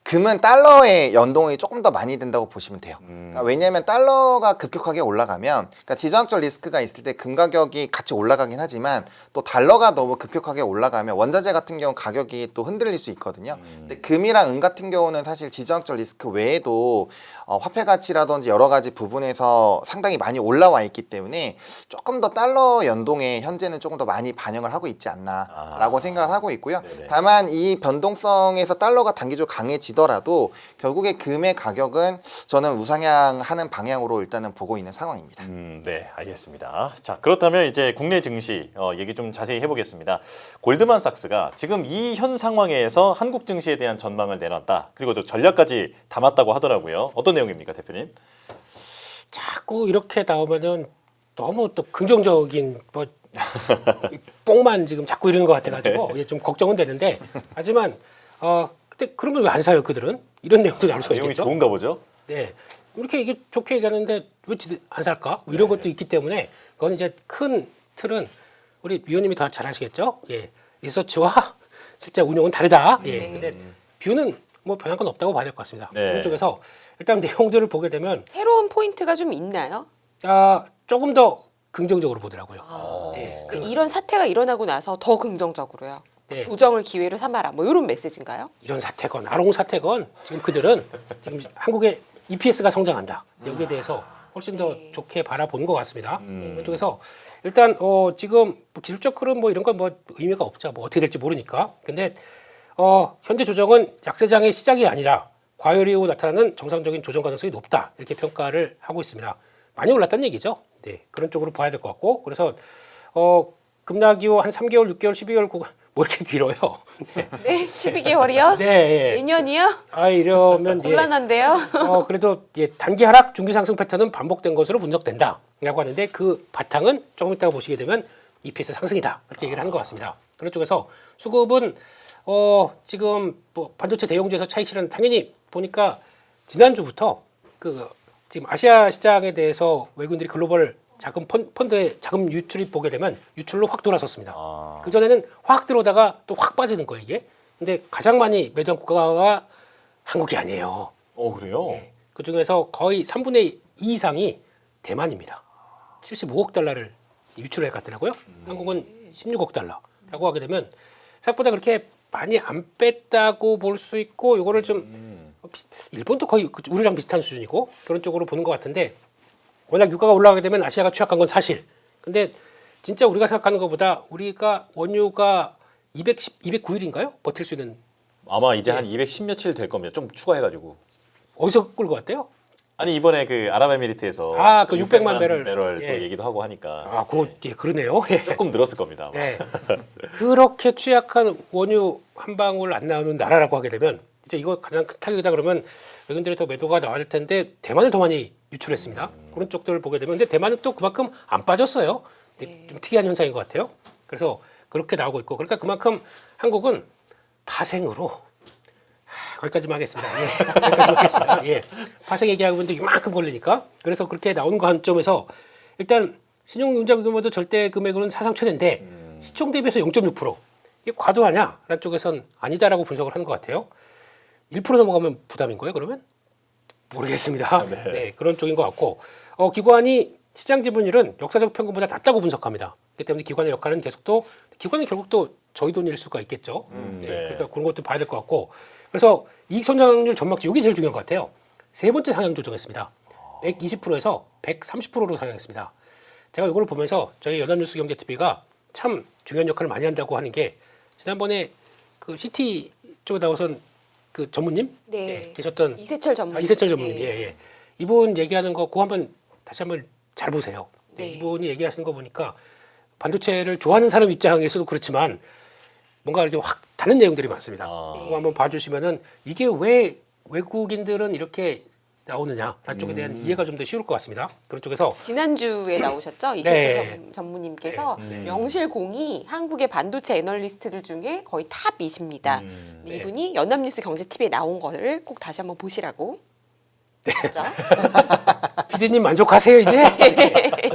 금은 달러의 연동이 조금 더 많이 된다고 보시면 돼요. 그러니까 왜냐하면 달러가 급격하게 올라가면 그러니까 지정학적 리스크가 있을 때 금 가격이 같이 올라가긴 하지만 또 달러가 너무 급격하게 올라가면 원자재 같은 경우 가격이 또 흔들릴 수 있거든요. 근데 금이랑 은 같은 경우는 사실 지정학적 리스크 외에도 화폐 가치라든지 여러 가지 부분에서 상당히 많이 올라와 있기 때문에 조금 더 달러 연동에 현재는 조금 더 많이 반영을 하고 있지 않나라고 생각을 하고 있고요. 네네. 다만 이 변동성에서 달러가 단기적으로 강해지더라도 결국에 금의 가격은 저는 우상향하는 방향으로 일단은 보고 있는 상황입니다. 네, 알겠습니다. 자, 그렇다면 이제 국내 증시 얘기 좀 자세히 해보겠습니다. 골드만삭스가 지금 이 현 상황에서 한국 증시에 대한 전망을 내놨다. 그리고 저 전략까지 담았다고 하더라고요. 어떤 내용입니까, 대표님? 자꾸 이렇게 나오면은 너무 또 긍정적인 뭐 뽕만 지금 자꾸 이러는 것 같아가지고 이게 좀 걱정은 되는데 하지만 근데 그러면 왜 안 사요 그들은 이런 내용도 나올 수가 내용이 있겠죠. 좋은가 보죠? 네. 이렇게 이게 좋게 얘기하는데 왜 안 살까? 뭐 이런 것도 있기 때문에 그건 이제 큰 틀은 우리 위원님이 더 잘 아시겠죠? 예. 리서치와 실제 운영은 다르다. 예. 근데 뷰는 뭐 변한 건 없다고 봐야 될 것 같습니다. 네. 그런 쪽에서 일단 내용들을 보게 되면 새로운 포인트가 좀 있나요? 조금 더 긍정적으로 보더라고요. 네. 그 이런 사태가 일어나고 나서 더 긍정적으로요. 네. 조정을 기회로 삼아라. 뭐 이런 메시지인가요? 이런 사태건 아롱 사태건 지금 그들은 지금 한국의 EPS가 성장한다. 여기에 대해서 훨씬 더 좋게 바라보는 것 같습니다. 그쪽에서 일단 지금 뭐 기술적 흐름 뭐 이런 건 뭐 의미가 없죠. 뭐 어떻게 될지 모르니까. 근데 현재 조정은 약세장의 시작이 아니라 과열 이후 나타나는 정상적인 조정 가능성이 높다. 이렇게 평가를 하고 있습니다. 많이 올랐다는 얘기죠. 네, 그런 쪽으로 봐야 될 것 같고 그래서 급락 이후 한 3개월, 6개월, 12개월 뭐 이렇게 길어요. 네. 네, 12개월이요? 네. 내년이요? 이러면 곤란한데요. 그래도 단기 하락, 중기 상승 패턴은 반복된 것으로 분석된다라고 하는데 그 바탕은 조금 이따가 보시게 되면 EPS 상승이다 이렇게 얘기를 하는 것 같습니다. 그런 쪽에서 수급은 지금 뭐 반도체 대형주에서 차익 실현 당연히 보니까 지난주부터 지금 아시아 시장에 대해서 외국인들이 글로벌 자금 펀드의 자금 유출이 보게 되면 유출로 확 돌아섰습니다. 그 전에는 확 들어오다가 또 확 빠지는 거예요 이게. 근데 가장 많이 매도한 국가가 한국이 아니에요. 그래요? 네. 그 중에서 거의 3분의 2 이상이 대만입니다. 75억 달러를 유출해 갔더라고요. 한국은 16억 달러라고 하게 되면 생각보다 그렇게 많이 안 뺐다고 볼 수 있고 이거를 좀 일본도 거의 우리랑 비슷한 수준이고 그런 쪽으로 보는 것 같은데 워낙 유가가 올라가게 되면 아시아가 취약한 건 사실. 근데 진짜 우리가 생각하는 것보다 우리가 원유가 209일인가요? 버틸 수 있는 아마 이제 한 210 며칠 될 겁니다. 좀 추가해가지고. 어디서 끌고 왔대요? 아니 이번에 그 아랍에미리트에서 그 600만 배럴. 또 예. 얘기도 하고 하니까 그러네요. 예. 조금 늘었을 겁니다. 아마. 네. 그렇게 취약한 원유 한 방울 안 나오는 나라라고 하게 되면 이제 이거 가장 큰 타격이다 그러면 외국인들이 더 매도가 나올 텐데 대만을 더 많이 유출했습니다. 그런 쪽들을 보게 되면 근데 대만은 또 그만큼 안 빠졌어요. 근데 좀 특이한 현상인 것 같아요. 그래서 그렇게 나오고 있고 그러니까 그만큼 한국은 파생으로 거기까지만 하겠습니다. 예. 거기까지 하겠습니다. 예. 파생 얘기하고 있는데 이만큼 걸리니까 그래서 그렇게 나오는 관점에서 일단 신용융자 규모도 절대 금액으로는 사상 최대인데 시총 대비해서 0.6%. 이게 과도하냐라는 쪽에선 아니다라고 분석을 하는 것 같아요. 1% 넘어가면 부담인 거예요, 그러면? 모르겠습니다. 네, 그런 쪽인 것 같고 기관이 시장 지분율은 역사적 평균보다 낮다고 분석합니다. 그렇기 때문에 기관의 역할은 기관은 결국 또 저희 돈일 수가 있겠죠. 네, 그러니까 그런 것도 봐야 될 것 같고 그래서 이익 성장률 전망치 이게 제일 중요한 것 같아요. 세 번째 상향 조정했습니다. 120%에서 130%로 상향했습니다. 제가 이걸 보면서 저희 연합뉴스 경제TV가 참 중요한 역할을 많이 한다고 하는 게 지난번에 그 CT 쪽에 나오선 그 전무님 네. 계셨던 이세철 전문의. 이세철 전무님 네. 예. 이분 얘기하는 거 그거 한번 다시 한번 잘 보세요. 네. 이분이 얘기하시는 거 보니까 반도체를 좋아하는 사람 입장에서도 그렇지만 뭔가 이렇게 확 다른 내용들이 많습니다. 그거 한번 봐주시면은 이게 왜 외국인들은 이렇게 나오느냐라는 쪽에 대한 이해가 좀 더 쉬울 것 같습니다. 그런 쪽에서 지난주에 나오셨죠? 이세철 전무님께서 명실공히 한국의 반도체 애널리스트들 중에 거의 탑이십니다. 이분이 연합뉴스 경제TV에 나온 거를 꼭 다시 한번 보시라고. 그렇죠? PD님 만족하세요 이제?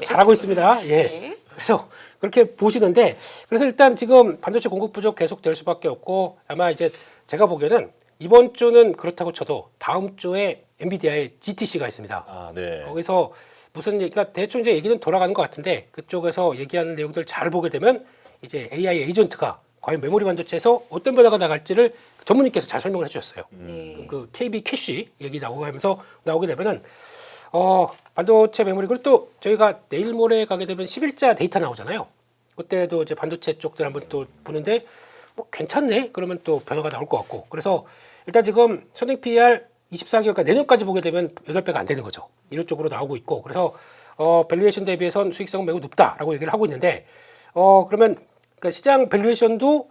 잘하고 있습니다. 예. 네. 그래서 그렇게 보시는데 그래서 일단 지금 반도체 공급 부족 계속 될 수밖에 없고 아마 이제 제가 보기에는 이번 주는 그렇다고 쳐도 다음 주에 엔비디아의 GTC가 있습니다. 아, 네. 거기서 무슨 얘기가 대충 이제 얘기는 돌아가는 것 같은데 그쪽에서 얘기하는 내용들 잘 보게 되면 이제 AI 에이전트가 과연 메모리 반도체에서 어떤 변화가 나갈지를 전문님께서 잘 설명을 해주셨어요. 네. 그 KB 캐시 얘기 나오면서 나오게 되면은 반도체 메모리 그리고 또 저희가 내일 모레 가게 되면 10일자 데이터 나오잖아요. 그때도 이제 반도체 쪽들 한번 또 보는데 뭐 괜찮네 그러면 또 변화가 나올 것 같고 그래서 일단 지금 선행 PER 24개월까지 내년까지 보게 되면 8배가 안 되는 거죠. 이런 쪽으로 나오고 있고 그래서 밸류에이션 대비해선 수익성은 매우 높다라고 얘기를 하고 있는데 그러면 그러니까 시장 밸류에이션도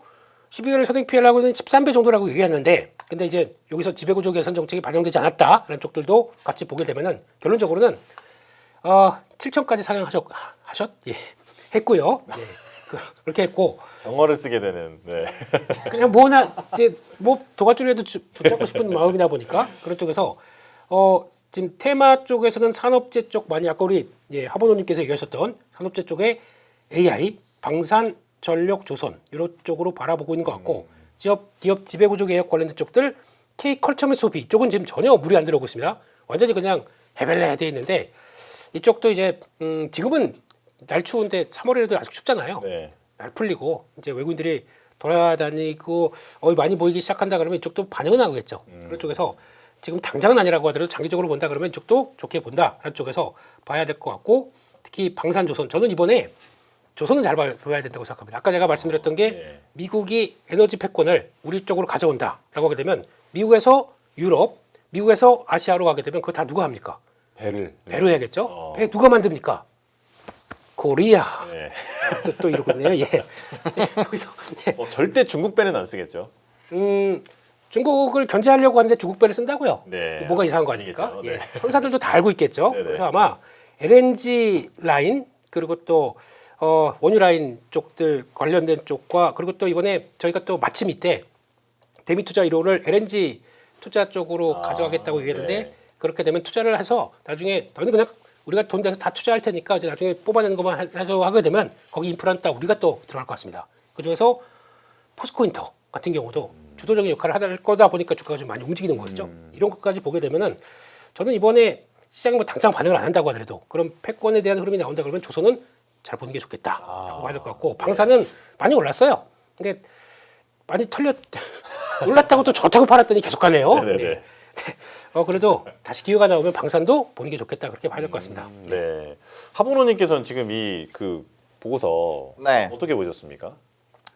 12개월 선행 PER하고는 13배 정도라고 얘기했는데 근데 이제 여기서 지배구조 개선 정책이 반영되지 않았다라는 쪽들도 같이 보게 되면은 결론적으로는 7천까지 상향 했고요. 예. 그렇게 했고 경어를 쓰게 되는. 네. 그냥 뭐나 이제 뭐 도가줄에도 붙잡고 싶은 마음이다 보니까 그런 쪽에서 지금 테마 쪽에서는 산업재 쪽 많이 아까 우리 하보노님께서 얘기하셨던 산업재 쪽에 AI, 방산, 전력, 조선 이런 쪽으로 바라보고 있는 것 같고 기업 지배구조 개혁 관련된 쪽들 K컬처 및 소비 이쪽은 지금 전혀 물이 안 들어오고 있습니다. 완전히 그냥 헤벨레 돼 있는데 이쪽도 이제 지금은 날 추운데 3월에도 아직 춥잖아요. 네. 날 풀리고 이제 외국인들이 돌아다니고 많이 보이기 시작한다 그러면 이쪽도 반영은 하겠죠. 그런 쪽에서 지금 당장은 아니라고 하더라도 장기적으로 본다 그러면 이쪽도 좋게 본다라는 쪽에서 봐야 될 것 같고 특히 방산조선 저는 이번에 조선은 잘 봐야 된다고 생각합니다. 아까 제가 말씀드렸던 게 미국이 에너지 패권을 우리 쪽으로 가져온다라고 하게 되면 미국에서 유럽, 미국에서 아시아로 가게 되면 그거 다 누가 합니까? 배로 해야겠죠. 배 누가 만듭니까? 코리아. 네. 또 이러고 있네요. 예. 여기서 절대 중국 배는 안 쓰겠죠. 중국을 견제하려고 하는데 중국 배를 쓴다고요? 네. 뭐가 이상한 거 아닙니까? 아니겠죠. 예. 네. 선사들도 다 알고 있겠죠. 네네. 그래서 아마 LNG 라인 그리고 또 원유 라인 쪽들 관련된 쪽과 그리고 또 이번에 저희가 또 마침 이때 대미 투자 1호를 LNG 투자 쪽으로 가져가겠다고 얘기했는데 네. 그렇게 되면 투자를 해서 나중에 너희는 그냥 우리가 돈 내서 다 투자할 테니까 이제 나중에 뽑아내는 것만 해서 하게 되면 거기 인프라는 딱 우리가 또 들어갈 것 같습니다. 그중에서 포스코인터 같은 경우도 주도적인 역할을 할 거다 보니까 주가가 좀 많이 움직이는 거죠. 이런 것까지 보게 되면은 저는 이번에 시장이 뭐 당장 반응을 안 한다고 하더라도 그런 패권에 대한 흐름이 나온다 그러면 조선은 잘 보는 게 좋겠다라고 봐야 될 것 같고 방사는 많이 올랐어요. 근데 많이 올랐다고 또 좋다고 팔았더니 계속 가네요. 네네네. 네. 그래도 다시 기회가 나오면 방산도 보는 게 좋겠다 그렇게 봐야 될 것 같습니다. 네. 하보노님께서는 지금 이 그 보고서 네. 어떻게 보셨습니까?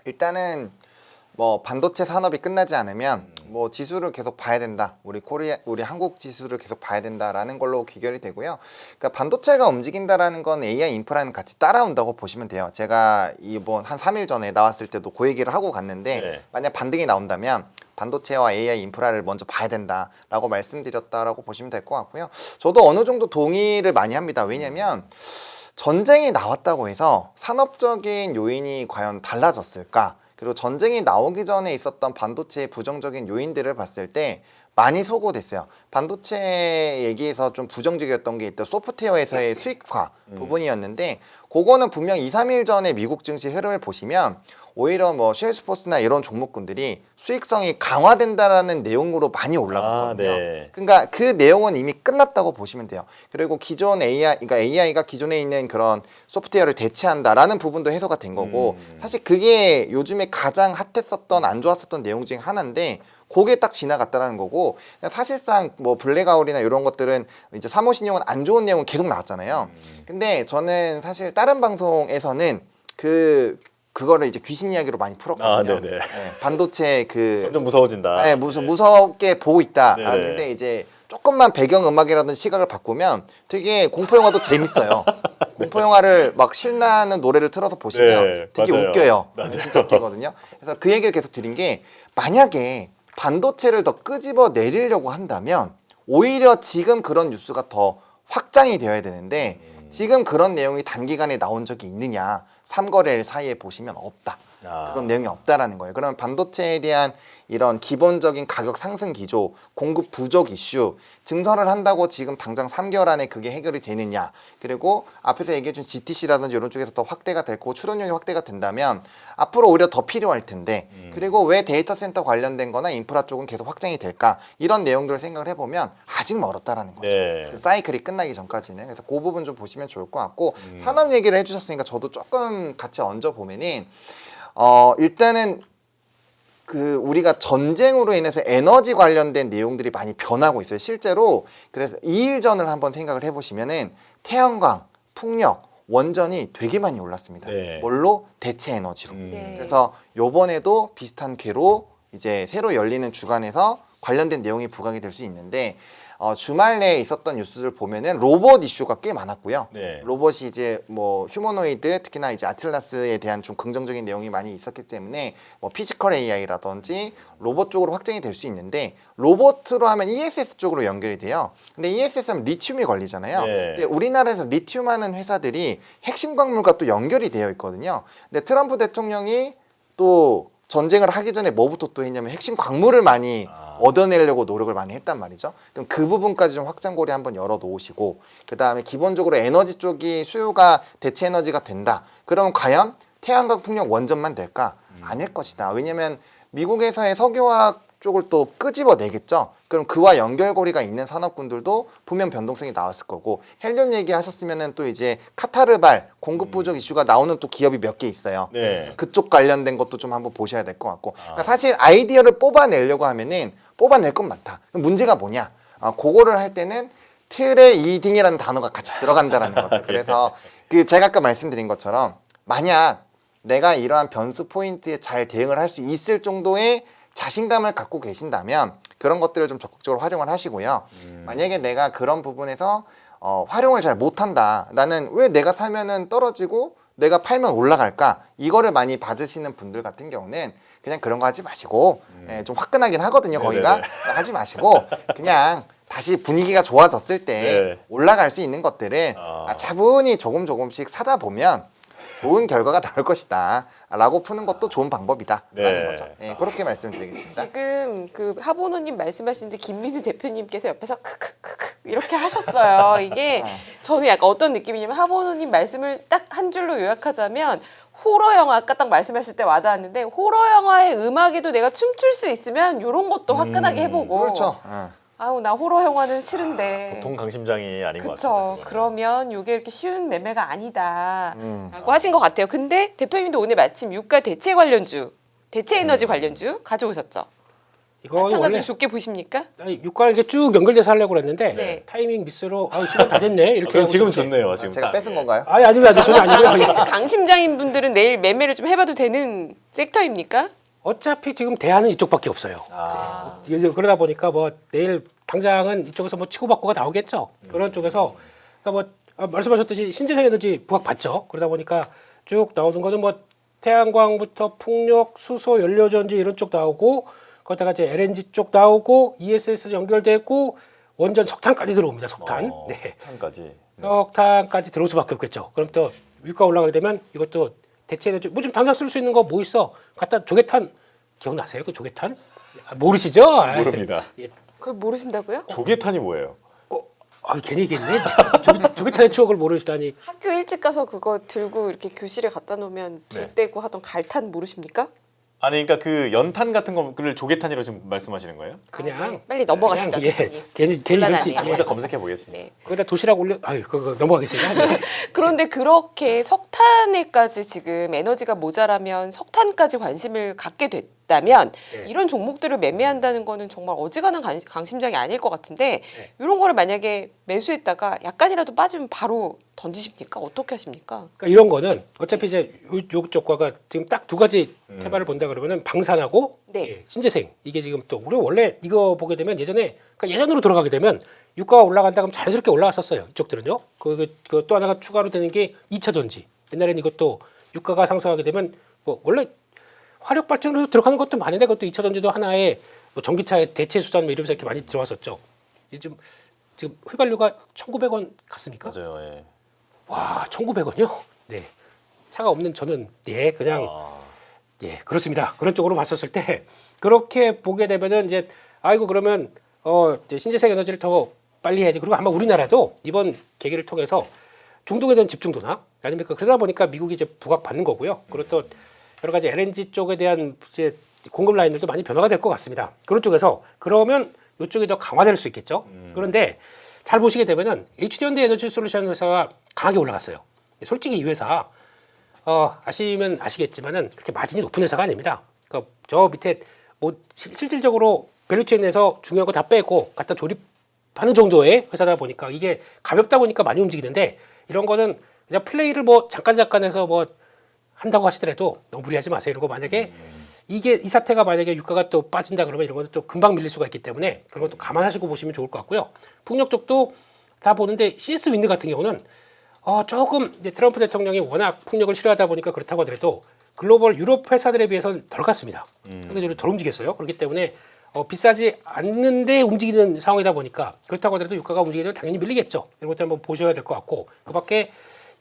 일단은 뭐 반도체 산업이 끝나지 않으면 뭐 지수를 계속 봐야 된다. 우리 한국 지수를 계속 봐야 된다라는 걸로 귀결이 되고요. 그러니까 반도체가 움직인다라는 건 AI 인프라는 같이 따라온다고 보시면 돼요. 제가 이번 한 3일 전에 나왔을 때도 그 얘기를 하고 갔는데 네. 만약 반등이 나온다면 반도체와 AI 인프라를 먼저 봐야 된다라고 말씀드렸다라고 보시면 될 것 같고요. 저도 어느 정도 동의를 많이 합니다. 왜냐면 전쟁이 나왔다고 해서 산업적인 요인이 과연 달라졌을까? 그리고 전쟁이 나오기 전에 있었던 반도체의 부정적인 요인들을 봤을 때 많이 소거됐어요. 반도체 얘기에서 좀 부정적이었던 게 일단 소프트웨어에서의 수익화 부분이었는데 그거는 분명 2, 3일 전에 미국 증시 흐름을 보시면 오히려 뭐 쉐일스포스나 이런 종목군들이 수익성이 강화된다라는 내용으로 많이 올라갔거든요. 아, 네. 그러니까 그 내용은 이미 끝났다고 보시면 돼요. 그리고 기존 AI, 그러니까 AI가 기존에 있는 그런 소프트웨어를 대체한다라는 부분도 해소가 된 거고 사실 그게 요즘에 가장 핫했었던 안 좋았었던 내용 중에 하나인데 그게 딱 지나갔다라는 거고 사실상 뭐 블랙아웃이나 이런 것들은 이제 사모신용은 안 좋은 내용은 계속 나왔잖아요. 근데 저는 사실 다른 방송에서는 그거를 이제 귀신 이야기로 많이 풀었거든요. 아, 네네. 네, 반도체 점점 무서워진다. 네, 무섭게 보고 있다. 네네. 근데 이제 조금만 배경 음악이라든지 시각을 바꾸면 되게 공포 영화도 재밌어요. 공포 영화를 막 신나는 노래를 틀어서 보시면 네, 되게 맞아요. 웃겨요. 맞아요. 진짜 웃기거든요. 그래서 그 얘기를 계속 드린 게 만약에 반도체를 더 끄집어 내리려고 한다면 오히려 지금 그런 뉴스가 더 확장이 되어야 되는데 지금 그런 내용이 단기간에 나온 적이 있느냐? 3거래일 사이에 보시면 없다. 아. 그런 내용이 없다라는 거예요. 그러면 반도체에 대한 이런 기본적인 가격 상승 기조, 공급 부족 이슈 증설을 한다고 지금 당장 3개월 안에 그게 해결이 되느냐. 그리고 앞에서 얘기해준 GTC라든지 이런 쪽에서 더 확대가 될 거고 출원력이 확대가 된다면 앞으로 오히려 더 필요할 텐데 그리고 왜 데이터 센터 관련된 거나 인프라 쪽은 계속 확장이 될까 이런 내용들을 생각을 해보면 아직 멀었다라는 거죠. 네. 그 사이클이 끝나기 전까지는. 그래서 그 부분 좀 보시면 좋을 것 같고 산업 얘기를 해주셨으니까 저도 조금 같이 얹어 보면은 일단은 그 우리가 전쟁으로 인해서 에너지 관련된 내용들이 많이 변하고 있어요. 실제로 그래서 2일 전을 한번 생각을 해보시면은 태양광, 풍력, 원전이 되게 많이 올랐습니다. 네. 뭘로? 대체 에너지로. 네. 그래서 요번에도 비슷한 궤로 이제 새로 열리는 주간에서 관련된 내용이 부각이 될 수 있는데 주말 내에 있었던 뉴스들 보면은 로봇 이슈가 꽤 많았고요. 네. 로봇이 이제 뭐 휴머노이드 특히나 이제 아틀라스에 대한 좀 긍정적인 내용이 많이 있었기 때문에 뭐 피지컬 AI라든지 로봇 쪽으로 확장이 될 수 있는데 로봇으로 하면 ESS 쪽으로 연결이 돼요. 근데 ESS는 리튬이 걸리잖아요. 네. 근데 우리나라에서 리튬 하는 회사들이 핵심 광물과 또 연결이 되어 있거든요. 근데 트럼프 대통령이 또 전쟁을 하기 전에 뭐부터 또 했냐면 핵심 광물을 많이 얻어내려고 노력을 많이 했단 말이죠. 그럼 그 부분까지 좀 확장고리 한번 열어 놓으시고 그 다음에 기본적으로 에너지 쪽이 수요가 대체 에너지가 된다. 그럼 과연 태양광 풍력 원전만 될까? 아닐 것이다. 왜냐면 미국에서의 석유화학 쪽을 또 끄집어 내겠죠. 그럼 그와 연결고리가 있는 산업군들도 분명 변동성이 나왔을 거고 헬륨 얘기하셨으면은 또 이제 카타르발 공급 부족 이슈가 나오는 또 기업이 몇 개 있어요. 네. 그쪽 관련된 것도 좀 한번 보셔야 될 것 같고 그러니까 사실 아이디어를 뽑아내려고 하면은 뽑아낼 건 많다. 그럼 문제가 뭐냐? 그거를 할 때는 트레이딩이라는 단어가 같이 들어간다라는 거죠. 그래서 그 제가 아까 말씀드린 것처럼 만약 내가 이러한 변수 포인트에 잘 대응을 할 수 있을 정도의 자신감을 갖고 계신다면 그런 것들을 좀 적극적으로 활용을 하시고요. 만약에 내가 그런 부분에서 활용을 잘 못한다. 나는 왜 내가 사면은 떨어지고 내가 팔면 올라갈까? 이거를 많이 받으시는 분들 같은 경우는 그냥 그런 거 하지 마시고 좀 화끈하긴 하거든요. 거기가 네네네. 하지 마시고 그냥 다시 분위기가 좋아졌을 때 네. 올라갈 수 있는 것들을 차분히 조금씩 사다 보면 좋은 결과가 나올 것이다 라고 푸는 것도 좋은 방법이다 라는 네. 거죠. 그렇게 말씀드리겠습니다. 지금 그 하보노님 말씀하시는데 김민수 대표님께서 옆에서 크크크크 이렇게 하셨어요. 이게 저는 약간 어떤 느낌이냐면 하보노님 말씀을 딱 한 줄로 요약하자면 호러 영화 아까 딱 말씀하실 때 와닿았는데 호러 영화의 음악에도 내가 춤출 수 있으면 이런 것도 화끈하게 해보고 그렇죠. 아우 나 호러 영화는 싫은데 보통 강심장이 아닌 것 그쵸. 같습니다. 그러면 이게 이렇게 쉬운 매매가 아니다라고 하신 것 같아요. 근데 대표님도 오늘 마침 유가 대체 관련주, 대체 에너지 관련주 가져오셨죠. 이거 마찬가지로 원래 좋게 보십니까? 유가를 이렇게 쭉 연결돼서 하려고 그랬는데 네. 타이밍 미스로 시간 다 됐네 이렇게 그럼 하고 지금 있었는데. 좋네요. 지금 제가 딱. 뺏은 건가요? 아니 아니면 전혀 아니고요. 강심장인 분들은 내일 매매를 좀 해봐도 되는 섹터입니까? 어차피 지금 대안은 이쪽밖에 없어요. 이제 그러다 보니까 뭐 내일 당장은 이쪽에서 뭐 치고받고가 나오겠죠. 그런 쪽에서 그러니까 뭐 말씀하셨듯이 신재생 에너지 부각 받죠. 그러다 보니까 쭉 나오는 거는 뭐 태양광부터 풍력, 수소, 연료전지 이런 쪽 나오고 거기다가 이제 LNG 쪽 나오고 ESS 연결되고 원전 석탄까지 들어옵니다. 석탄. 네. 석탄까지. 석탄까지 들어올 수밖에 없겠죠. 그럼 또 유가 올라가게 되면 이것도 대체 뭐 좀 당장 쓸 수 있는 거 뭐 있어? 갖다 조개탄 기억나세요? 그 조개탄? 모르시죠? 모릅니다. 그걸 모르신다고요? 조개탄이 뭐예요? 괜히 얘기했네. 조개탄의 추억을 모르시다니. 학교 일찍 가서 그거 들고 이렇게 교실에 갖다 놓으면 불 네. 떼고 하던 갈탄 모르십니까? 아니 그러니까 그 연탄 같은 거를 조개탄이라고 지금 말씀하시는 거예요? 그냥 네. 빨리 넘어가시죠. 그냥, 예, 대표님. 괜히 곤란하네요. 이렇게 먼저 검색해 보겠습니다. 네. 거기다 도시락 올려. 그거 넘어가겠습니다. 네. 그런데 그렇게 석탄에까지 지금 에너지가 모자라면 석탄까지 관심을 갖게 됐다면 네. 이런 종목들을 매매한다는 거는 정말 어지간한 강심장이 아닐 것 같은데 네. 이런 거를 만약에 매수했다가 약간이라도 빠지면 바로 던지십니까? 어떻게 하십니까? 그러니까 이런 거는 어차피 이제 요쪽과가 지금 딱 두 가지 테마를 본다 그러면은 방산하고 네. 예, 신재생 이게 지금 또 우리 원래 이거 보게 되면 예전에 그러니까 예전으로 돌아가게 되면 유가가 올라간다 그러면 자연스럽게 올라갔었어요. 이쪽들은요. 그 또 하나가 추가로 되는 게 2차 전지. 옛날에는 이것도 유가가 상승하게 되면 뭐 원래 화력 발전으로 들어가는 것도 많은데 그것도 2차 전지도 하나의 뭐 전기차의 대체 수단 뭐 이러면서 이렇게 많이 들어왔었죠. 요즘 지금 휘발유가 1,900원 갔습니까? 맞아요. 예. 와, 1,900원이요? 네. 차가 없는 저는 예, 그냥 예, 그렇습니다. 그런 쪽으로 봤었을 때 그렇게 보게 되면은 이제 아이고 그러면 이제 신재생 에너지를 더 빨리 해야지. 그리고 아마 우리나라도 이번 계기를 통해서 중동에 대한 집중도나 아니면 그러다 보니까 미국이 이제 부각받는 거고요. 그리고 또 여러 가지 LNG 쪽에 대한 이제 공급 라인들도 많이 변화가 될 것 같습니다. 그런 쪽에서 그러면 이쪽이 더 강화될 수 있겠죠. 그런데 잘 보시게 되면은 HD현대 에너지 솔루션 회사가 강하게 올라갔어요. 솔직히 이 회사 아시면 아시겠지만은 그렇게 마진이 높은 회사가 아닙니다. 그러니까 저 밑에 뭐 실질적으로 밸류체인에서 중요한 거 다 빼고 갖다 조립하는 정도의 회사다 보니까 이게 가볍다 보니까 많이 움직이는데 이런 거는 그냥 플레이를 뭐 잠깐 해서 뭐 한다고 하시더라도 너무 무리하지 마세요. 이런 거 만약에 이게 이 사태가 만약에 유가가 또 빠진다 그러면 이런 것도 또 금방 밀릴 수가 있기 때문에 그런 것도 감안하시고 보시면 좋을 것 같고요. 풍력 쪽도 다 보는데 CS 윈드 같은 경우는 조금 이제 트럼프 대통령이 워낙 풍력을 싫어하다 보니까 그렇다고 하더라도 글로벌 유럽 회사들에 비해서는 덜 갔습니다. 상대적으로 덜 움직였어요. 그렇기 때문에 비싸지 않는데 움직이는 상황이다 보니까 그렇다고 하더라도 유가가 움직이면 당연히 밀리겠죠. 이런 것도 한번 보셔야 될 것 같고 그밖에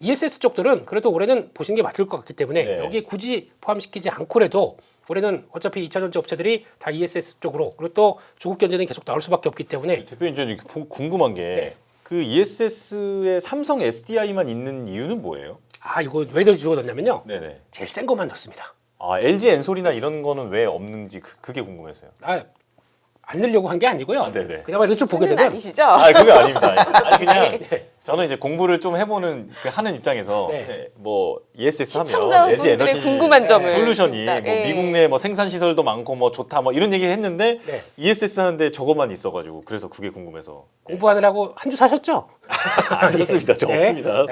ESS 쪽들은 그래도 올해는 보시는 게 맞을 것 같기 때문에 네. 여기에 굳이 포함시키지 않고라도 올해는 어차피 2차 전지 업체들이 다 ESS 쪽으로 그리고 또 중국 견제는 계속 나올 수밖에 없기 때문에 대표님 저는 궁금한 게 네. 그 ESS에 삼성 SDI만 있는 이유는 뭐예요? 이거 왜 넣었냐면요. 네네. 제일 센 것만 넣습니다. LG 엔솔이나 이런 거는 왜 없는지 그게 궁금해서요. 안 넣으려고 한 게 아니고요. 네네. 그나마 좀 보게 수는 되면 아니시죠? 그게 아닙니다. 아니 그냥 저는 이제 공부를 좀 해보는 하는 입장에서 네. 뭐 ESS 하면 LG 시청자분들의 에너지 궁금한 점을 솔루션이 진짜, 뭐 예. 미국 내 뭐 생산 시설도 많고 뭐 좋다 뭐 이런 얘기 했는데 네. ESS 하는데 저것만 있어가지고 그래서 그게 궁금해서. 공부하느라고 한 주 사셨죠? 그렇습니다. 저 네. 없습니다.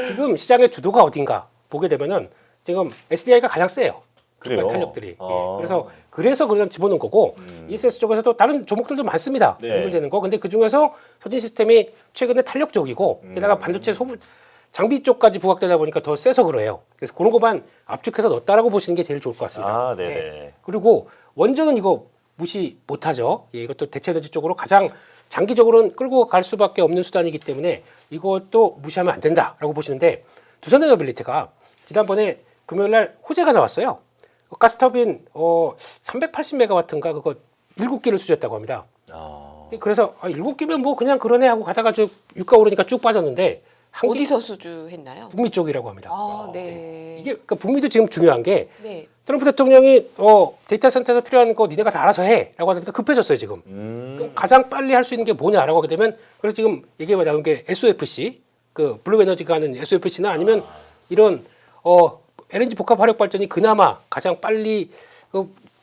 지금 시장의 주도가 어딘가 보게 되면은 지금 SDI가 가장 세요. 그래요? 주가 탄력들이. 아. 그래서 그냥 집어넣은 거고 ESS 쪽에서도 다른 종목들도 많습니다. 네. 연결되는 거. 근데 그 중에서 소진 시스템이 최근에 탄력적이고 게다가 반도체 소부 장비 쪽까지 부각되다 보니까 더 세서 그래요. 그래서 그런 것만 압축해서 넣었다라고 보시는 게 제일 좋을 것 같습니다. 네네. 그리고 원전은 이거 무시 못하죠. 이것도 대체 에너지 쪽으로 가장 장기적으로는 끌고 갈 수밖에 없는 수단이기 때문에 이것도 무시하면 안 된다라고 보시는데 두산에너빌리티가 지난번에 금요일 날 호재가 나왔어요. 가스터빈 380메가와트인가 그거 7기를 수주했다고 합니다. 그래서 7기면 뭐 그냥 그러네 하고 가다가 쭉 유가 오르니까 쭉 빠졌는데 어디서 수주했나요? 북미 쪽이라고 합니다. 네. 이게 그러니까 북미도 지금 중요한 게 네. 트럼프 대통령이 데이터 센터에서 필요한 거 니네가 다 알아서 해라고 하니까 급해졌어요 지금. 그럼 가장 빨리 할 수 있는 게 뭐냐라고 하게 되면 그래서 지금 얘기가 나온 게 SOFC 그 블루 에너지가 하는 SOFC나 아니면 이런 LNG 복합 화력 발전이 그나마 가장 빨리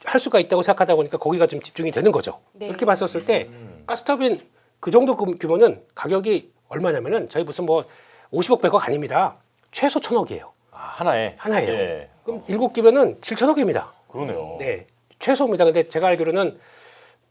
할 수가 있다고 생각하다 보니까 거기가 좀 집중이 되는 거죠. 네. 그렇게 봤었을 때 가스터빈 그 정도 규모는 가격이 얼마냐면은 저희 무슨 뭐 50억 100억 아닙니다. 최소 1,000억이에요. 하나에. 하나예요. 예. 그럼 7기면은 7,000억입니다. 그러네요. 네, 최소입니다. 근데 제가 알기로는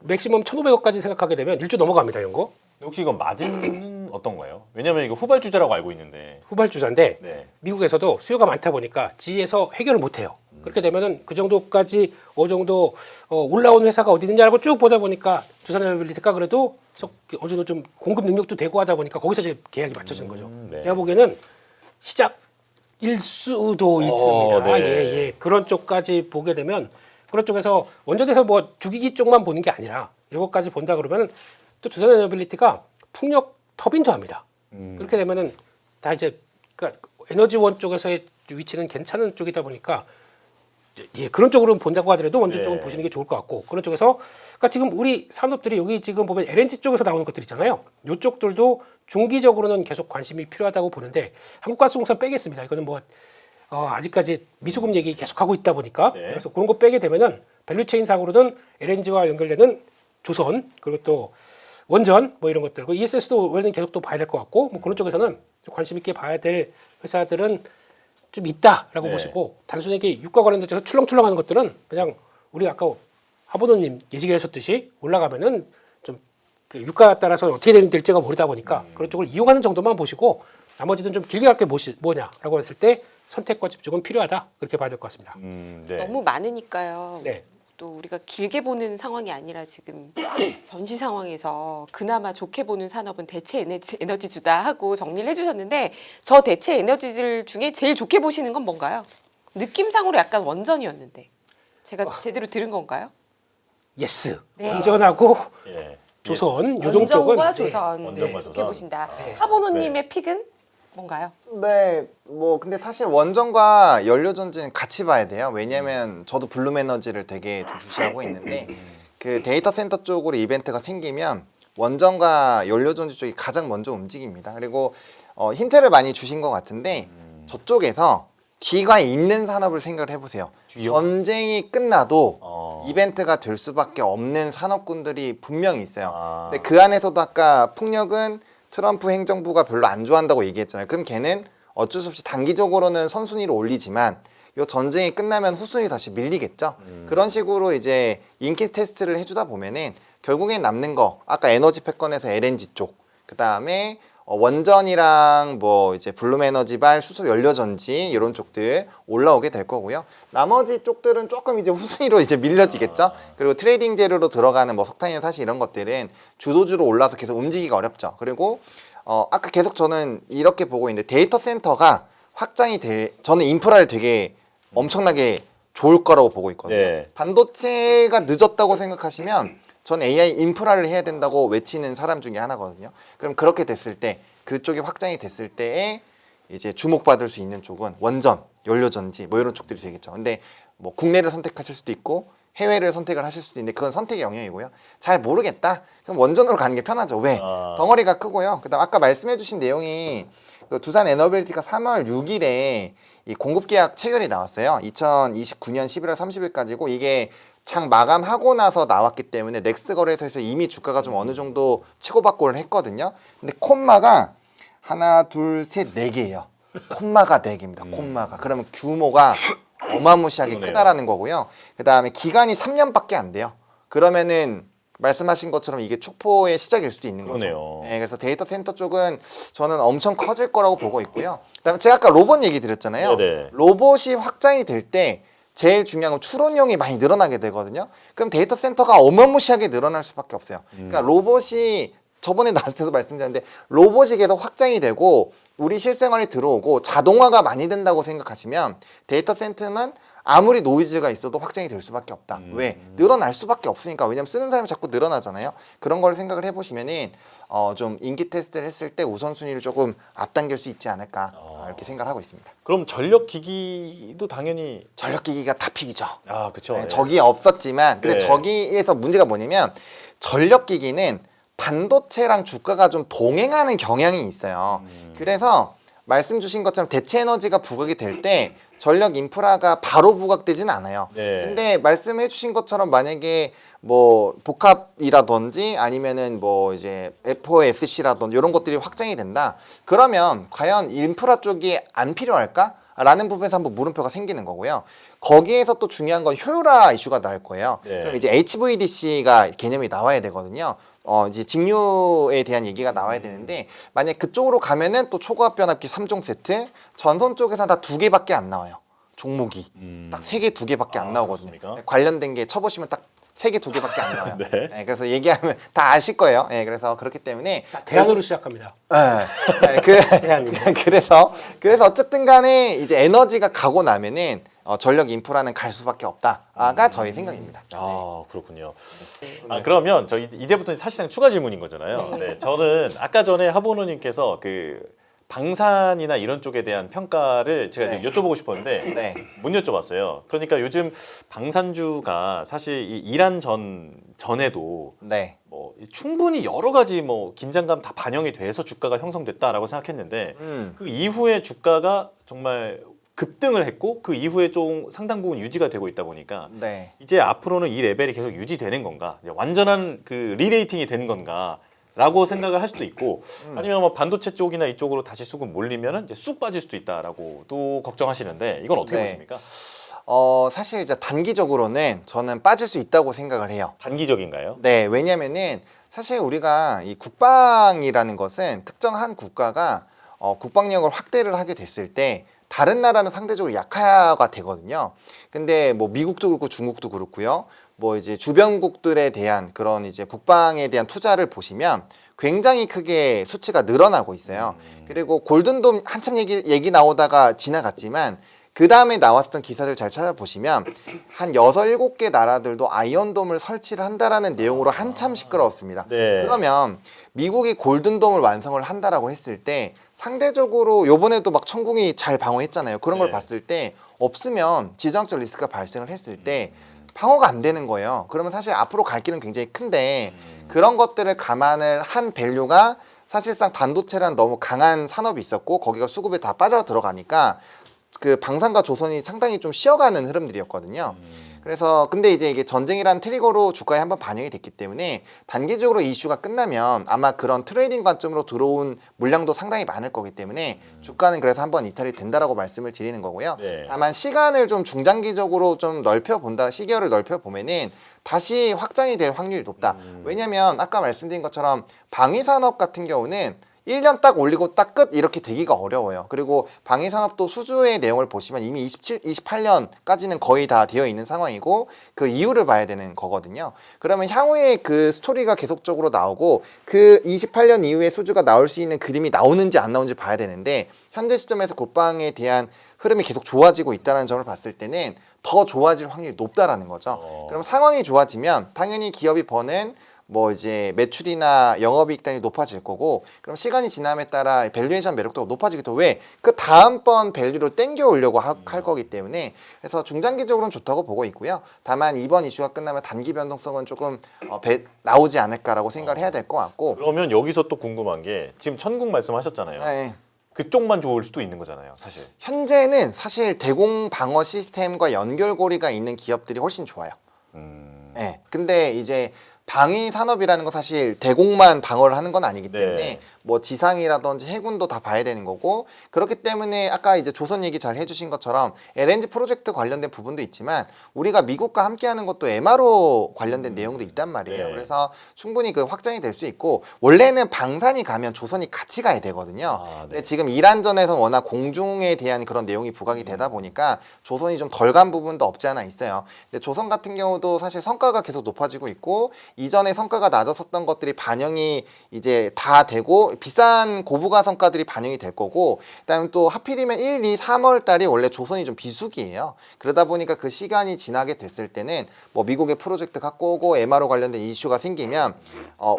맥시멈 1,500억까지 생각하게 되면 1조 넘어갑니다. 이런 거. 혹시 이건 마진은 어떤 거예요? 왜냐면 이거 후발주자라고 알고 있는데. 후발주자인데 네. 미국에서도 수요가 많다 보니까 지에서 해결을 못 해요. 그렇게 되면은 그 정도까지 어느 정도 올라온 회사가 어디 있느냐라고 쭉 보다 보니까 두산에너빌리티가 그래도 어느 정도 좀 공급 능력도 되고 하다 보니까 거기서 이제 계약이 맞춰지는 거죠. 네. 제가 보기에는 시작 일 수도 있습니다. 네. 예. 그런 쪽까지 보게 되면 그런 쪽에서 원전에서 뭐 죽이기 쪽만 보는 게 아니라 이것까지 본다 그러면 또 두산에너빌리티가 풍력 터빈도 합니다. 그렇게 되면은 다 이제 그러니까 에너지원 쪽에서의 위치는 괜찮은 쪽이다 보니까 예, 그런 쪽으로 본다고 하더라도 원전 쪽을 보시는 게 좋을 것 같고 그런 쪽에서 그러니까 지금 우리 산업들이 여기 지금 보면 LNG 쪽에서 나오는 것들 있잖아요. 이쪽들도 중기적으로는 계속 관심이 필요하다고 보는데 한국가스공사 빼겠습니다. 이거는 뭐 아직까지 미수금 얘기 계속하고 있다 보니까 네. 그래서 그런 거 빼게 되면은 밸류체인 상으로는 LNG와 연결되는 조선 그리고 또 원전 뭐 이런 것들, ESS도 원래는 계속 또 봐야 될 것 같고 뭐 그런 쪽에서는 관심 있게 봐야 될 회사들은 좀 있다라고 네. 보시고 단순하게 유가 관련돼서 출렁출렁하는 것들은 그냥 우리 아까 하보노님 얘기하셨듯이 올라가면은 좀그 유가 따라서 어떻게 될지가 모르다 보니까 그런 쪽을 이용하는 정도만 보시고 나머지는 좀 길게 갈 게 뭐냐라고 했을 때 선택과 집중은 필요하다 그렇게 봐야 될 것 같습니다. 네. 너무 많으니까요. 네. 또 우리가 길게 보는 상황이 아니라 지금 전시 상황에서 그나마 좋게 보는 산업은 대체 에너지주다 하고 정리를 해주셨는데 저 대체 에너지들 중에 제일 좋게 보시는 건 뭔가요? 느낌상으로 약간 원전이었는데 제가 제대로 들은 건가요? 예스. 네. 원전하고 예. 조선 요정 쪽은 원전과 네. 조선 원전과 좋게 조선. 보신다. 하보노님의 픽은 뭔가요? 네, 뭐 근데 사실 원전과 연료전지는 같이 봐야 돼요. 왜냐면 저도 블룸 에너지를 되게 좀 주시하고 있는데 그 데이터 센터 쪽으로 이벤트가 생기면 원전과 연료전지 쪽이 가장 먼저 움직입니다. 그리고 힌트를 많이 주신 것 같은데 저쪽에서 뒤가 있는 산업을 생각을 해보세요. 뒤요? 전쟁이 끝나도 어. 이벤트가 될 수밖에 없는 산업군들이 분명히 있어요. 아. 근데 그 안에서도 아까 풍력은 트럼프 행정부가 별로 안 좋아한다고 얘기했잖아요. 그럼 걔는 어쩔 수 없이 단기적으로는 선순위를 올리지만 요 전쟁이 끝나면 후순위 다시 밀리겠죠. 그런 식으로 이제 인기 테스트를 해주다 보면은 결국엔 남는 거 아까 에너지 패권에서 LNG 쪽, 그 다음에 원전이랑 뭐 이제 블룸 에너지발 수소 연료 전지 이런 쪽들 올라오게 될 거고요. 나머지 쪽들은 조금 이제 후순위로 이제 밀려지겠죠. 그리고 트레이딩 재료로 들어가는 뭐 석탄이나 사실 이런 것들은 주도주로 올라서 계속 움직이기가 어렵죠. 그리고 아까 계속 저는 이렇게 보고 있는데 데이터 센터가 확장이 저는 인프라를 되게 엄청나게 좋을 거라고 보고 있거든요. 네. 반도체가 늦었다고 생각하시면 전 AI 인프라를 해야 된다고 외치는 사람 중에 하나거든요. 그럼 그렇게 됐을 때 그쪽이 확장이 됐을 때에 이제 주목받을 수 있는 쪽은 원전, 연료전지 뭐 이런 쪽들이 되겠죠. 근데 뭐 국내를 선택하실 수도 있고 해외를 선택을 하실 수도 있는데 그건 선택의 영역이고요. 잘 모르겠다. 그럼 원전으로 가는 게 편하죠. 왜? 덩어리가 크고요. 그다음 아까 말씀해주신 내용이 그 두산 에너빌리티가 3월 6일에 이 공급 계약 체결이 나왔어요. 2029년 11월 30일까지고 이게 장 마감하고 나서 나왔기 때문에 넥스 거래소에서 이미 주가가 좀 어느 정도 치고받고를 했거든요. 근데 콤마가 하나, 둘, 셋, 네 개예요. 콤마가 네 개입니다. 콤마가. 그러면 규모가 어마무시하게 그러네요. 크다라는 거고요. 그 다음에 기간이 3년밖에 안 돼요. 그러면은 말씀하신 것처럼 이게 축포의 시작일 수도 있는 거죠. 그러네요. 네, 그래서 데이터 센터 쪽은 저는 엄청 커질 거라고 보고 있고요. 그다음에 제가 아까 로봇 얘기 드렸잖아요. 네네. 로봇이 확장이 될 때 제일 중요한 건 추론용이 많이 늘어나게 되거든요. 그럼 데이터 센터가 어마무시하게 늘어날 수밖에 없어요. 그러니까 로봇이 저번에 나왔을 때도 말씀드렸는데 로봇이 계속 확장이 되고 우리 실생활에 들어오고 자동화가 많이 된다고 생각하시면 데이터 센터는 아무리 노이즈가 있어도 확장이 될 수밖에 없다. 왜? 늘어날 수밖에 없으니까. 왜냐면 쓰는 사람이 자꾸 늘어나잖아요. 그런 걸 생각을 해보시면은 좀 인기 테스트를 했을 때 우선순위를 조금 앞당길 수 있지 않을까 이렇게 생각을 하고 있습니다. 그럼 전력 기기도 당연히 전력기기가 탑픽이죠. 그렇죠. 네, 저기 없었지만 근데 네. 저기에서 문제가 뭐냐면 전력기기는 반도체랑 주가가 좀 동행하는 경향이 있어요. 그래서 말씀 주신 것처럼 대체 에너지가 부각이 될 때 전력 인프라가 바로 부각되지는 않아요. 네. 근데 말씀해 주신 것처럼 만약에 뭐 복합이라든지 아니면은 뭐 이제 FOSC라든지 이런 것들이 확장이 된다. 그러면 과연 인프라 쪽이 안 필요할까? 라는 부분에서 한번 물음표가 생기는 거고요. 거기에서 또 중요한 건 효율화 이슈가 나올 거예요. 네. 그럼 이제 HVDC가 개념이 나와야 되거든요. 이제 직류에 대한 얘기가 나와야 되는데 만약 그쪽으로 가면은 또 초고압 변압기 3종 세트 전선 쪽에서 다 2개밖에 안 나와요. 종목이 딱 3개, 2개밖에 안 나오거든요. 그렇습니까? 관련된 게 쳐보시면 딱 세계 2개밖에 안 나와요. 네. 네, 그래서 얘기하면 다 아실 거예요. 네, 그래서 그렇기 때문에 대안으로 시작합니다. 대안님. 그래서 어쨌든 간에 이제 에너지가 가고 나면은 전력 인프라는 갈 수밖에 없다가 저희 생각입니다. 아 그렇군요. 아 그러면 저 이제부터 사실상 추가 질문인 거잖아요. 네, 저는 아까 전에 하보노님께서 그 방산이나 이런 쪽에 대한 평가를 제가 네. 이제 여쭤보고 싶었는데 네. 못 여쭤봤어요. 그러니까 요즘 방산주가 사실 이 이란 전에도 네. 뭐 충분히 여러 가지 뭐 긴장감 다 반영이 돼서 주가가 형성됐다라고 생각했는데 그 이후에 주가가 정말 급등을 했고 그 이후에 좀 상당 부분 유지가 되고 있다 보니까 네. 이제 앞으로는 이 레벨이 계속 유지되는 건가? 완전한 그 리레이팅이 되는 건가? 라고 생각을 할 수도 있고 아니면 뭐 반도체 쪽이나 이쪽으로 다시 수급 몰리면은 이제 쑥 빠질 수도 있다라고 또 걱정하시는데 이건 어떻게 네. 보십니까? 사실 이제 단기적으로는 저는 빠질 수 있다고 생각을 해요. 단기적인가요? 네, 왜냐면은 사실 우리가 이 국방이라는 것은 특정한 국가가 국방력을 확대를 하게 됐을 때 다른 나라는 상대적으로 약화가 되거든요. 근데 뭐 미국도 그렇고 중국도 그렇고요. 뭐 이제 주변국들에 대한 그런 이제 국방에 대한 투자를 보시면 굉장히 크게 수치가 늘어나고 있어요. 그리고 골든돔 한참 얘기 나오다가 지나갔지만 그 다음에 나왔던 기사를 잘 찾아보시면 한 6, 7개 나라들도 아이언돔을 설치를 한다라는 내용으로 한참 시끄러웠습니다. 네. 그러면 미국이 골든돔을 완성을 한다라고 했을 때 상대적으로 요번에도 막 천궁이 잘 방어했잖아요. 그런 걸 네. 봤을 때 없으면 지정학적 리스크가 발생을 했을 때 방어가 안 되는 거예요. 그러면 사실 앞으로 갈 길은 굉장히 큰데 그런 것들을 감안을 한 밸류가 사실상 반도체란 너무 강한 산업이 있었고 거기가 수급에 다 빠져 들어가니까 그 방산과 조선이 상당히 좀 쉬어가는 흐름들이었거든요. 그래서 근데 이제 이게 전쟁이라는 트리거로 주가에 한번 반영이 됐기 때문에 단기적으로 이슈가 끝나면 아마 그런 트레이딩 관점으로 들어온 물량도 상당히 많을 거기 때문에 주가는 그래서 한번 이탈이 된다라고 말씀을 드리는 거고요. 네. 다만 시간을 좀 중장기적으로 좀 넓혀 본다, 시계열을 넓혀 보면은 다시 확장이 될 확률이 높다. 왜냐면 아까 말씀드린 것처럼 방위산업 같은 경우는 1년 딱 올리고 딱 끝 이렇게 되기가 어려워요. 그리고 방위산업도 수주의 내용을 보시면 이미 28년까지는 거의 다 되어 있는 상황이고 그 이유를 봐야 되는 거거든요. 그러면 향후에 그 스토리가 계속적으로 나오고 그 28년 이후에 수주가 나올 수 있는 그림이 나오는지 안 나오는지 봐야 되는데 현재 시점에서 국방에 대한 흐름이 계속 좋아지고 있다는 점을 봤을 때는 더 좋아질 확률이 높다라는 거죠. 그럼 상황이 좋아지면 당연히 기업이 버는 뭐 이제 매출이나 영업이익 단위 높아질 거고 그럼 시간이 지남에 따라 밸류에이션 매력도가 높아지기도 왜? 그 다음번 밸류로 땡겨 오려고 할 거기 때문에 그래서 중장기적으로는 좋다고 보고 있고요. 다만 이번 이슈가 끝나면 단기 변동성은 조금 나오지 않을까라고 생각을 해야 될 것 같고 그러면 여기서 또 궁금한 게 지금 천국 말씀하셨잖아요. 네. 그쪽만 좋을 수도 있는 거잖아요, 사실. 현재는 사실 대공 방어 시스템과 연결고리가 있는 기업들이 훨씬 좋아요. 네. 근데 이제 방위 산업이라는 건 사실 대공만 방어를 하는 건 아니기 때문에 네. 뭐 지상이라든지 해군도 다 봐야 되는 거고 그렇기 때문에 아까 이제 조선 얘기 잘 해주신 것처럼 LNG 프로젝트 관련된 부분도 있지만 우리가 미국과 함께하는 것도 MRO 관련된 내용도 있단 말이에요. 네. 그래서 충분히 그 확장이 될 수 있고 원래는 방산이 가면 조선이 같이 가야 되거든요. 네. 근데 지금 이란전에서 워낙 공중에 대한 그런 내용이 부각이 되다 보니까 조선이 좀 덜 간 부분도 없지 않아 있어요. 근데 조선 같은 경우도 사실 성과가 계속 높아지고 있고 이전에 성과가 낮았었던 것들이 반영이 이제 다 되고 비싼 고부가 성과들이 반영이 될 거고 그다음에 또 하필이면 1, 2, 3월 달이 원래 조선이 좀 비수기예요. 그러다 보니까 그 시간이 지나게 됐을 때는 뭐 미국의 프로젝트 갖고 오고 MRO 관련된 이슈가 생기면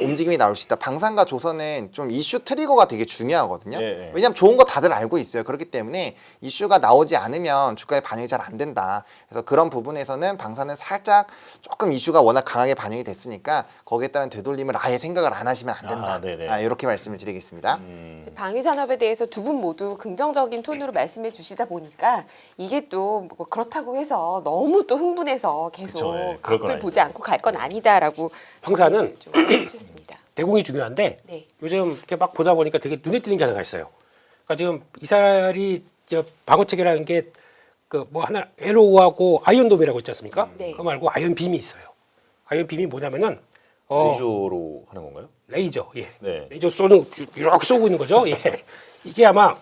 움직임이 나올 수 있다. 방산과 조선은 좀 이슈 트리거가 되게 중요하거든요. 네. 왜냐하면 좋은 거 다들 알고 있어요. 그렇기 때문에 이슈가 나오지 않으면 주가에 반영이 잘 안 된다. 그래서 그런 부분에서는 방산은 살짝 조금 이슈가 워낙 강하게 반영이 됐으니까 거기에 따른 되돌림을 아예 생각을 안 하시면 안 된다. 네네. 이렇게 말씀을 드리겠습니다. 이제 방위산업에 대해서 두 분 모두 긍정적인 톤으로 말씀해 주시다 보니까 이게 또 뭐 그렇다고 해서 너무 또 흥분해서 계속 그쵸, 예. 그럴 건 앞을 아니죠. 보지 않고 갈 건 아니다라고 방사는 좀 해주셨습니다. 대공이 중요한데 네. 요즘 이렇게 막 보다 보니까 되게 눈에 띄는 게 하나가 있어요. 그러니까 지금 이스라엘이 방어 체계라는 게 그 뭐 하나 에로하고 아이언돔이라고 있지 않습니까? 네. 그거 말고 아이언빔이 있어요. 아이언빔이 뭐냐면은 레이저로 하는 건가요? 레이저, 예. 네. 레이저 쏘는 이렇게 쏘고 있는 거죠. 예. 이게 아마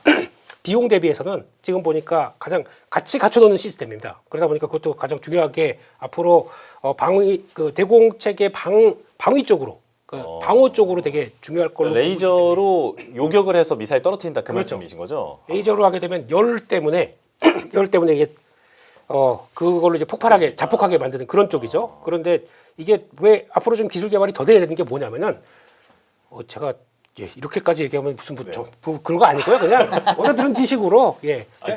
비용 대비해서는 지금 보니까 가장 같이 갖춰놓는 시스템입니다. 그러다 보니까 그것도 가장 중요하게 앞으로 방위 그 대공 체계 방위 쪽으로 그 방어 쪽으로 되게 중요할 걸로 보고 있기 때문에 레이저로 요격을 해서 미사일 떨어뜨린다 그 그렇죠. 말씀이신 거죠? 레이저로 하게 되면 열 때문에 이게 그걸로 이제 폭발하게 자폭하게 만드는 그런 쪽이죠. 그런데 이게 왜 앞으로 좀 기술 개발이 더 돼야 되는 게 뭐냐면은 제가 이렇게까지 얘기하면 무슨 그런 거 아니고요. 그냥 어느 지식으로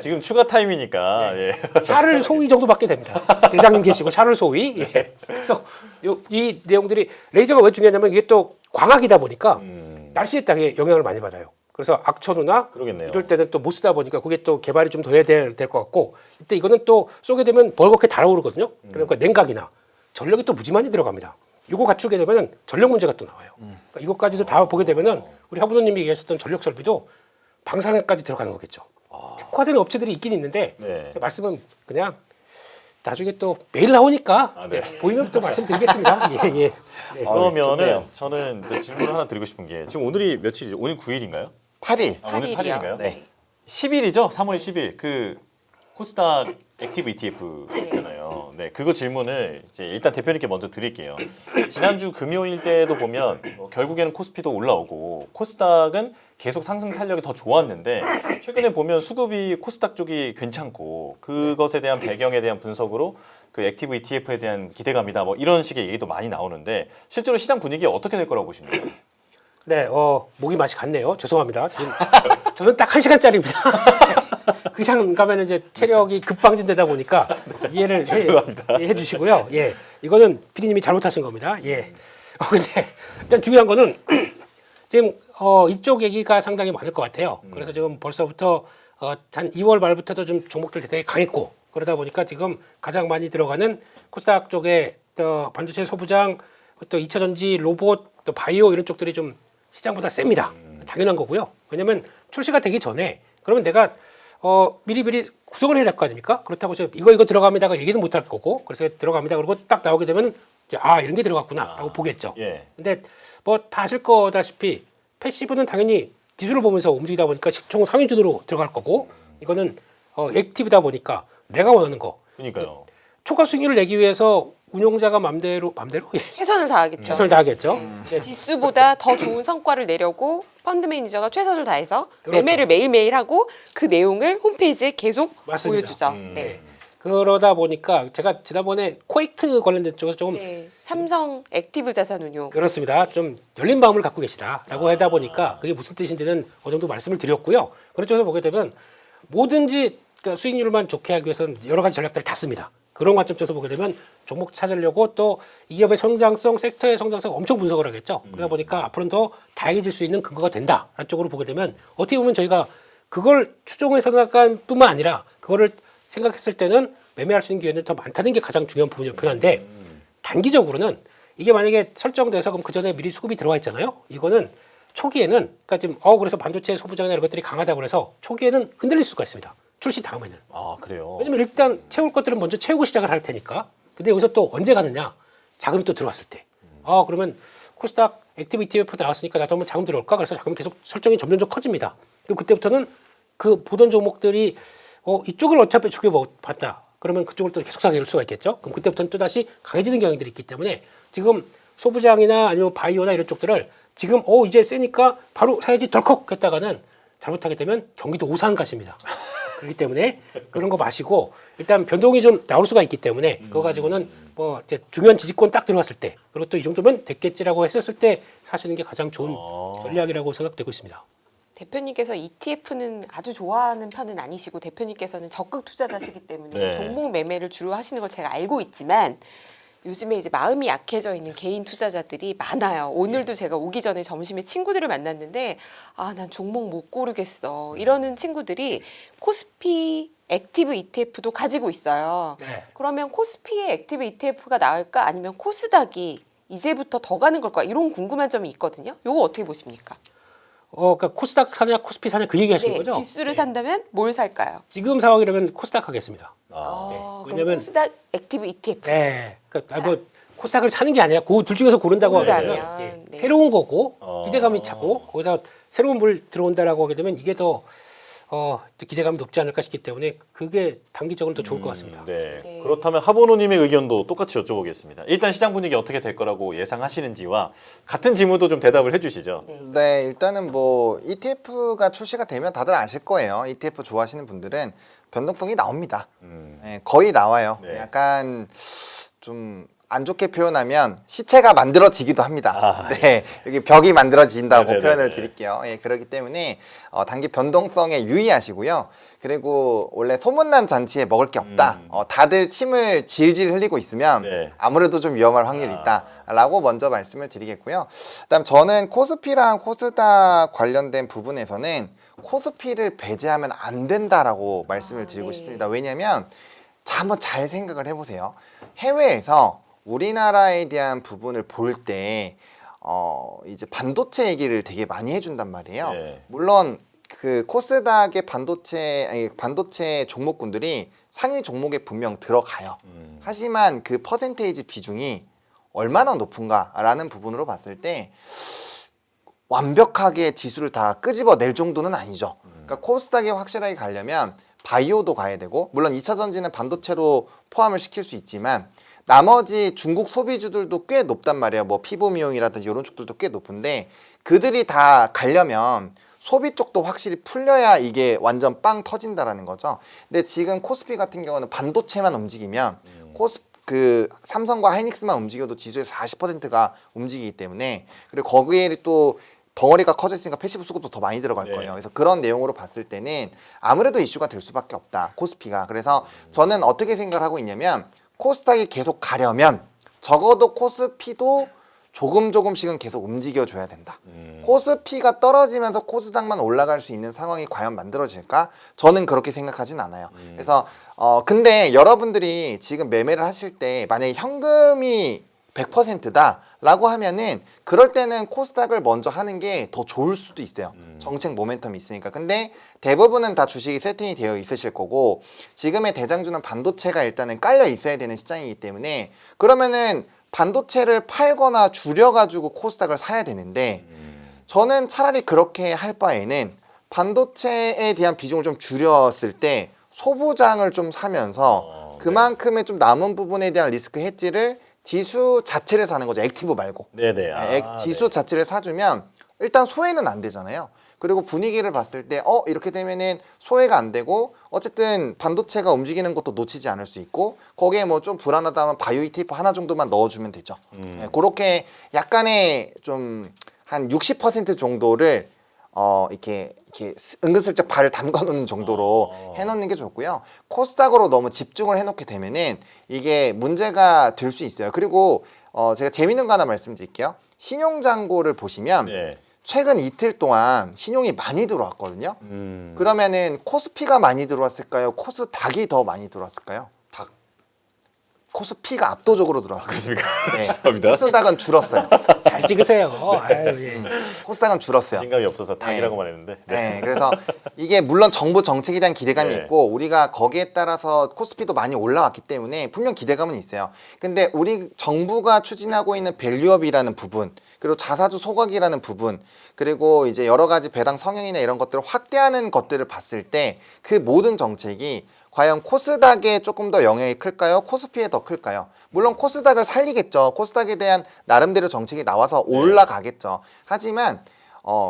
지금 추가 타임이니까 예. 샤를 소위 정도밖에 됩니다. 대장님 계시고 샤를 소위. 예. 그래서 이 내용들이 레이저가 왜 중요하냐면 이게 또 광학이다 보니까 날씨에 따라 영향을 많이 받아요. 그래서 악천후나 그러겠네요. 이럴 때는 또 못 쓰다 보니까 그게 또 개발이 좀 더 해야 될 것 같고 이때 이거는 또 쏘게 되면 벌겋게 달아오르거든요. 그러니까 냉각이나 전력이 또 무지 많이 들어갑니다. 이거 갖추게 되면은 전력 문제가 또 나와요. 그러니까 이것까지도 다 보게 되면은 우리 하부모님이 얘기하셨던 전력 설비도 방사능까지 들어가는 거겠죠. 특화된 업체들이 있긴 있는데 네. 제 말씀은 그냥 나중에 또 매일 나오니까 네. 보이면 또 말씀드리겠습니다. 예. 네. 그러면은 좋네요. 저는 또 질문 하나 드리고 싶은 게 지금 오늘이 며칠이죠? 오늘 9일인가요? 8일. 오늘 8일이요. 8일인가요? 네. 10일이죠? 3월 10일 그 코스닥 액티브 ETF 있잖아요. 네, 그거 질문을 이제 일단 대표님께 먼저 드릴게요. 지난주 금요일 때도 보면 결국에는 코스피도 올라오고 코스닥은 계속 상승 탄력이 더 좋았는데 최근에 보면 수급이 코스닥 쪽이 괜찮고 그것에 대한 배경에 대한 분석으로 그 액티브 ETF에 대한 기대감이다 뭐 이런 식의 얘기도 많이 나오는데 실제로 시장 분위기 어떻게 될 거라고 보십니까? 네, 목이 맛이 갔네요. 죄송합니다. 저는 딱 1시간짜리입니다. 그 이상 가면 이제 체력이 급방진되다 보니까 이해를 해 주시고요. 예, 이거는 피디님이 잘못하신 겁니다. 예. 근데 일단 중요한 거는 지금 이쪽 얘기가 상당히 많을 것 같아요. 그래서 지금 벌써부터 한 2월 말부터도 좀 종목들 되게 강했고 그러다 보니까 지금 가장 많이 들어가는 코스닥 쪽에 또 반도체 소부장, 또 2차 전지, 로봇, 또 바이오 이런 쪽들이 좀 시장보다 셉니다. 당연한 거고요. 왜냐면 출시가 되기 전에 그러면 내가 미리 구성을 해야 될 거 아닙니까? 그렇다고 이거 들어갑니다가 얘기는 못 할 거고 그래서 들어갑니다. 그리고 딱 나오게 되면 이제 이런 게 들어갔구나라고 보겠죠. 예. 근데 뭐 다 아실 거다시피 패시브는 당연히 지수를 보면서 움직이다 보니까 시총 상위주도로 들어갈 거고 이거는 액티브다 보니까 내가 원하는 거 그러니까요. 초과 수익률을 내기 위해서 운용자가 맘대로 최선을 다하겠죠. 최선을 다하겠죠. 네. 지수보다 더 좋은 성과를 내려고 펀드 매니저가 최선을 다해서 그렇죠. 매매를 매일매일 하고 그 내용을 홈페이지에 계속 맞습니다. 보여주죠. 네. 그러다 보니까 제가 지난번에 코엑트 관련된 쪽에서 조금 네. 삼성 액티브 자산운용. 그렇습니다. 좀 열린 마음을 갖고 계시다라고 하다 보니까 그게 무슨 뜻인지는 어느 정도 말씀을 드렸고요. 그런 쪽에서 보게 되면 뭐든지 그러니까 수익률만 좋게 하기 위해서는 여러 가지 전략들을 다 씁니다. 그런 관점에서 보게 되면 종목 찾으려고 또 이 기업의 성장성, 섹터의 성장성 엄청 분석을 하겠죠. 그러다 보니까 앞으로는 더 다양해질 수 있는 근거가 된다라는 쪽으로 보게 되면 어떻게 보면 저희가 그걸 추종해서 나간 뿐만 아니라 그거를 생각했을 때는 매매할 수 있는 기회는 더 많다는 게 가장 중요한 부분인데 단기적으로는 이게 만약에 설정돼서 그럼 그 전에 미리 수급이 들어와 있잖아요. 이거는 초기에는 그러니까 지금 그래서 반도체 소부장이나 이런 것들이 강하다고 그래서 초기에는 흔들릴 수가 있습니다. 출시 다음에는. 아 그래요. 왜냐면 일단 채울 것들은 먼저 채우고 시작을 할 테니까. 근데 여기서 또 언제 가느냐? 자금이 또 들어왔을 때. 그러면 코스닥 액티브 ETF 나왔으니까 나도 한번 자금 들어올까? 그래서 자금이 계속 설정이 점점 커집니다. 그리고 그때부터는 그 보던 종목들이 이쪽을 어차피 봤다. 그러면 그쪽을 또 계속 사게 될 수가 있겠죠. 그럼 그때부터는 또 다시 강해지는 경향들이 있기 때문에 지금 소부장이나 아니면 바이오나 이런 쪽들을 지금 이제 세니까 바로 사야지 덜컥 했다가는 잘못하게 되면 경기도 오산 가십니다. 그렇기 때문에 그런 거 마시고 일단 변동이 좀 나올 수가 있기 때문에 그거 가지고는 뭐 이제 중요한 지지권 딱 들어갔을 때 그리고 또 이 정도면 됐겠지라고 했었을 때 사시는 게 가장 좋은 전략이라고 생각되고 있습니다. 대표님께서 ETF는 아주 좋아하는 편은 아니시고 대표님께서는 적극 투자자시기 때문에 네. 종목 매매를 주로 하시는 걸 제가 알고 있지만 요즘에 이제 마음이 약해져 있는 개인 투자자들이 많아요. 오늘도 제가 오기 전에 점심에 친구들을 만났는데 난 종목 못 고르겠어. 이러는 친구들이 코스피 액티브 ETF도 가지고 있어요. 네. 그러면 코스피의 액티브 ETF가 나을까 아니면 코스닥이 이제부터 더 가는 걸까 이런 궁금한 점이 있거든요. 이거 어떻게 보십니까? 그러니까 코스닥 사냐 코스피 사냐 그 얘기하시는 거죠? 지수를 산다면 뭘 살까요? 지금 상황이라면 코스닥 하겠습니다. 그럼 왜냐면 코스닥 액티브 ETF. 네, 그러니까 뭐 코스닥을 사는 게 아니라 그 둘 중에서 고른다고 하면 고르라면, 네. 새로운 거고 기대감이 차고 거기다 새로운 물 들어온다라고 하게 되면 이게 더 기대감이 높지 않을까 싶기 때문에 그게 단기적으로 더 좋을 것 같습니다. 네. 네. 그렇다면 하보노님의 의견도 똑같이 여쭤보겠습니다. 일단 시장 분위기 어떻게 될 거라고 예상하시는지와 같은 질문도 좀 대답을 해주시죠. 네. 네, 일단은 뭐 ETF가 출시가 되면 다들 아실 거예요. ETF 좋아하시는 분들은 변동성이 나옵니다. 네, 거의 나와요. 네. 약간 좀 안 좋게 표현하면 시체가 만들어지기도 합니다. 아, 네, 여기 벽이 만들어진다고 네네네네. 표현을 드릴게요. 예, 그렇기 때문에 단기 변동성에 유의하시고요. 그리고 원래 소문난 잔치에 먹을 게 없다. 다들 침을 질질 흘리고 있으면 네. 아무래도 좀 위험할 확률이 있다라고 먼저 말씀을 드리겠고요. 그다음 저는 코스피랑 코스닥 관련된 부분에서는 코스피를 배제하면 안 된다라고 말씀을 드리고 네. 싶습니다. 왜냐하면 자, 한번 잘 생각을 해보세요. 해외에서 우리나라에 대한 부분을 볼 때 이제 반도체 얘기를 되게 많이 해준단 말이에요. 네. 물론 그 코스닥의 반도체 종목군들이 상위 종목에 분명 들어가요. 하지만 그 퍼센테이지 비중이 얼마나 높은가라는 부분으로 봤을 때 완벽하게 지수를 다 끄집어낼 정도는 아니죠. 그러니까 코스닥에 확실하게 가려면 바이오도 가야 되고, 물론 2차 전지는 반도체로 포함을 시킬 수 있지만 나머지 중국 소비주들도 꽤 높단 말이에요. 뭐 피부미용이라든지 이런 쪽들도 꽤 높은데 그들이 다 가려면 소비 쪽도 확실히 풀려야 이게 완전 빵 터진다라는 거죠. 근데 지금 코스피 같은 경우는 반도체만 움직이면 그 삼성과 하이닉스만 움직여도 지수의 40%가 움직이기 때문에, 그리고 거기에 또 덩어리가 커져 있으니까 패시브 수급도 더 많이 들어갈 거예요. 그래서 그런 내용으로 봤을 때는 아무래도 이슈가 될 수밖에 없다, 코스피가. 그래서 저는 어떻게 생각을 하고 있냐면 코스닥이 계속 가려면 적어도 코스피도 조금씩은 계속 움직여줘야 된다. 코스피가 떨어지면서 코스닥만 올라갈 수 있는 상황이 과연 만들어질까? 저는 그렇게 생각하진 않아요. 그래서 근데 여러분들이 지금 매매를 하실 때 만약에 현금이 100%다 라고 하면은 그럴 때는 코스닥을 먼저 하는 게 더 좋을 수도 있어요. 정책 모멘텀이 있으니까. 근데 대부분은 다 주식이 세팅이 되어 있으실 거고, 지금의 대장주는 반도체가 일단은 깔려 있어야 되는 시장이기 때문에 그러면은 반도체를 팔거나 줄여가지고 코스닥을 사야 되는데, 저는 차라리 그렇게 할 바에는 반도체에 대한 비중을 좀 줄였을 때 소부장을 좀 사면서 그만큼의 좀 남은 부분에 대한 리스크 헤지를 지수 자체를 사는 거죠. 액티브 말고. 네네. 지수 자체를 사주면 일단 소외는 안 되잖아요. 그리고 분위기를 봤을 때 이렇게 되면은 소외가 안 되고, 어쨌든 반도체가 움직이는 것도 놓치지 않을 수 있고, 거기에 뭐 좀 불안하다면 바이오 ETF 하나 정도만 넣어주면 되죠. 그렇게 약간의 좀 한 60% 정도를 이렇게 은근슬쩍 발을 담가놓는 정도로 해놓는 게 좋고요. 코스닥으로 너무 집중을 해놓게 되면은 이게 문제가 될 수 있어요. 그리고 제가 재밌는 거 하나 말씀드릴게요. 신용잔고를 보시면 네. 최근 이틀 동안 신용이 많이 들어왔거든요. 그러면은 코스피가 많이 들어왔을까요? 코스닥이 더 많이 들어왔을까요? 닭. 코스피가 압도적으로 들어왔어요. 그렇습니까? 네. 죄송합니다. 코스닥은 줄었어요. 잘 찍으세요. 아유, 예. 코스닥은 줄었어요. 자신감이 없어서 닭이라고만 했는데. 네, 그래서 이게 물론 정부 정책에 대한 기대감이 네. 있고, 우리가 거기에 따라서 코스피도 많이 올라왔기 때문에 분명 기대감은 있어요. 근데 우리 정부가 추진하고 있는 밸류업이라는 부분, 그리고 자사주 소각이라는 부분, 그리고 이제 여러 가지 배당 성향이나 이런 것들을 확대하는 것들을 봤을 때 그 모든 정책이 과연 코스닥에 조금 더 영향이 클까요? 코스피에 더 클까요? 물론 코스닥을 살리겠죠. 코스닥에 대한 나름대로 정책이 나와서 올라가겠죠. 하지만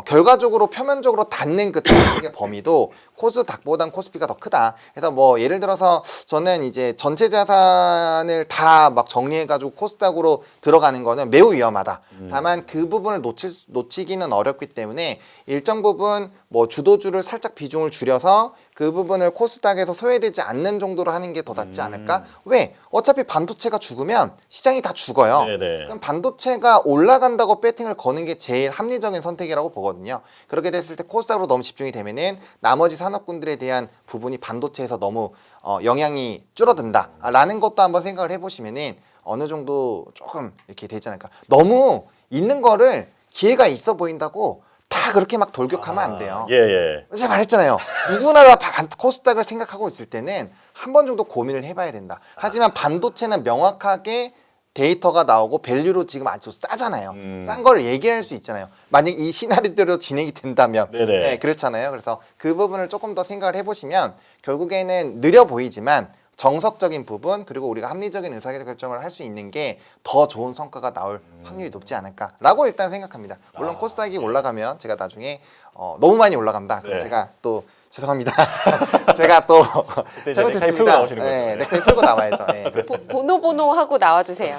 결과적으로 표면적으로 닿는 그 정책의 범위도 코스닥보단 코스피가 더 크다. 그래서 뭐 예를 들어서 저는 이제 전체 자산을 다 막 정리해가지고 코스닥으로 들어가는 거는 매우 위험하다. 다만 그 부분을 놓치기는 어렵기 때문에 일정 부분 뭐 주도주를 살짝 비중을 줄여서 그 부분을 코스닥에서 소외되지 않는 정도로 하는 게 더 낫지 않을까? 왜? 어차피 반도체가 죽으면 시장이 다 죽어요. 네네. 그럼 반도체가 올라간다고 배팅을 거는 게 제일 합리적인 선택이라고 보거든요. 그렇게 됐을 때 코스닥으로 너무 집중이 되면은 나머지 산업군들에 대한 부분이 반도체에서 너무 영향이 줄어든다라는 것도 한번 생각을 해보시면은 어느 정도 조금 이렇게 되지 않을까. 너무 있는 거를 기회가 있어 보인다고 다 그렇게 막 돌격하면 안 돼요. 예. 제가 말했잖아요. 누구나 다 코스닥을 생각하고 있을 때는 한 번 정도 고민을 해봐야 된다. 하지만 반도체는 명확하게 데이터가 나오고 밸류로 지금 아주 싸잖아요. 싼 걸 얘기할 수 있잖아요. 만약 이 시나리오대로 진행이 된다면 네네. 네, 그렇잖아요. 그래서 그 부분을 조금 더 생각을 해보시면 결국에는 느려 보이지만 정석적인 부분 그리고 우리가 합리적인 의사결정을 할 수 있는 게 더 좋은 성과가 나올 확률이 높지 않을까라고 일단 생각합니다. 물론 코스닥이 올라가면 제가 나중에 너무 많이 올라간다. 그럼 네. 제가 또 죄송합니다. 제가 또 그때 이제 넥타이 풀고 나오시는 거죠. 네, 넥타이 풀고 나와야죠. 네, 보노 하고 나와주세요.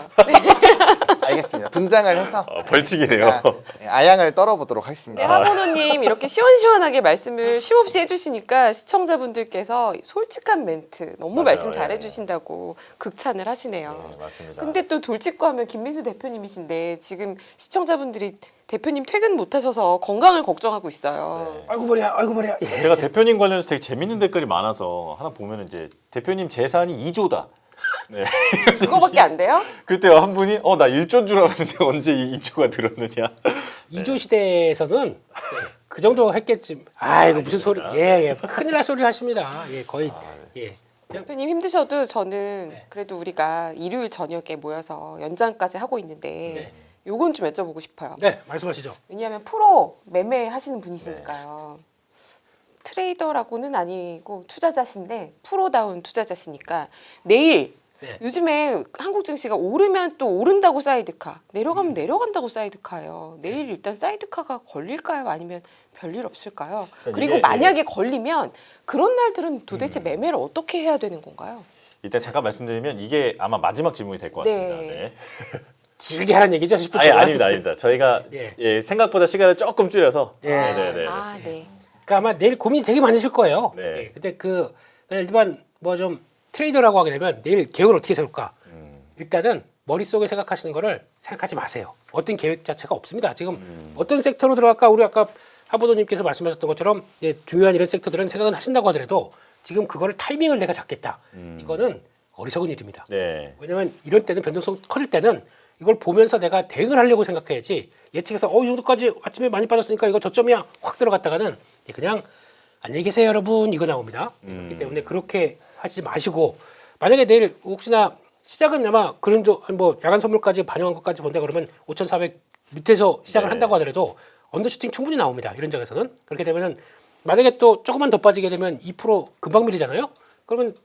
알겠습니다. 분장을 해서 벌칙이네요. 제가 아양을 떨어보도록 하겠습니다. 네, 하모노님 이렇게 시원시원하게 말씀을 쉼없이 해주시니까 시청자분들께서 솔직한 멘트 너무 맞아요. 말씀 예. 잘해주신다고 극찬을 하시네요. 네, 맞습니다. 근데 또 돌직구 하면 김민수 대표님이신데 지금 시청자분들이 대표님 퇴근 못하셔서 건강을 걱정하고 있어요. 아이고 머리야. 예. 제가 대표님 관련해서 되게 재밌는 댓글이 많아서 하나 보면 이제 대표님 재산이 2조다. 네. 그거밖에 안 돼요? 그때 한 분이 나 1조인 줄 알았는데 언제 이 2조가 들었느냐. 이조 시대에서는 그 정도 했겠지. 아이고 무슨 소리? 예. 큰일 날 소리를 하십니다. 예, 거의 예. 대표님 힘드셔도 저는 그래도 우리가 일요일 저녁에 모여서 연장까지 하고 있는데 요건 좀 여쭤보고 싶어요. 네, 말씀하시죠. 왜냐하면 프로 매매 하시는 분이시니까요. 트레이더라고는 아니고 투자자신데 프로다운 투자자시니까 내일 네. 요즘에 한국 증시가 오르면 또 오른다고 사이드카, 내려가면 내려간다고 사이드카예요. 내일 일단 사이드카가 걸릴까요? 아니면 별일 없을까요? 그리고 이게, 만약에 걸리면 그런 날들은 도대체 매매를 어떻게 해야 되는 건가요? 일단 잠깐 말씀드리면 이게 아마 마지막 질문이 될 것 같습니다. 네. 네. 길게 하는 얘기죠, 10분 아니, 동안. 아닙니다. 저희가 예. 생각보다 시간을 조금 줄여서 예. 네네네. 아, 네. 그러니까 아마 내일 고민이 되게 많으실 거예요. 네. 예, 근데 일반 뭐 좀 트레이더라고 하게 되면 내일 계획을 어떻게 세울까? 일단은 머릿속에 생각하시는 거를 생각하지 마세요. 어떤 계획 자체가 없습니다. 지금 어떤 섹터로 들어갈까? 우리 아까 하보도님께서 말씀하셨던 것처럼 이제 중요한 이런 섹터들은 생각은 하신다고 하더라도 지금 그거를 타이밍을 내가 잡겠다. 이거는 어리석은 일입니다. 네. 왜냐면 이런 때는 변동성 커질 때는 이걸 보면서 내가 대응을 하려고 생각해야지 예측해서 이 정도까지 아침에 많이 빠졌으니까 이거 저점이야 확 들어갔다가는 그냥 안녕히 계세요 여러분 이거 나옵니다. 그렇기 때문에 그렇게 하지 마시고 만약에 내일 혹시나 시작은 아마 그런 뭐 야간 선물까지 반영한 것까지 본다 그러면 5,400 밑에서 시작을 네. 한다고 하더라도 언더슈팅 충분히 나옵니다. 이런 장에서는 그렇게 되면은 만약에 또 조금만 더 빠지게 되면 2% 금방 밀리잖아요. 그러면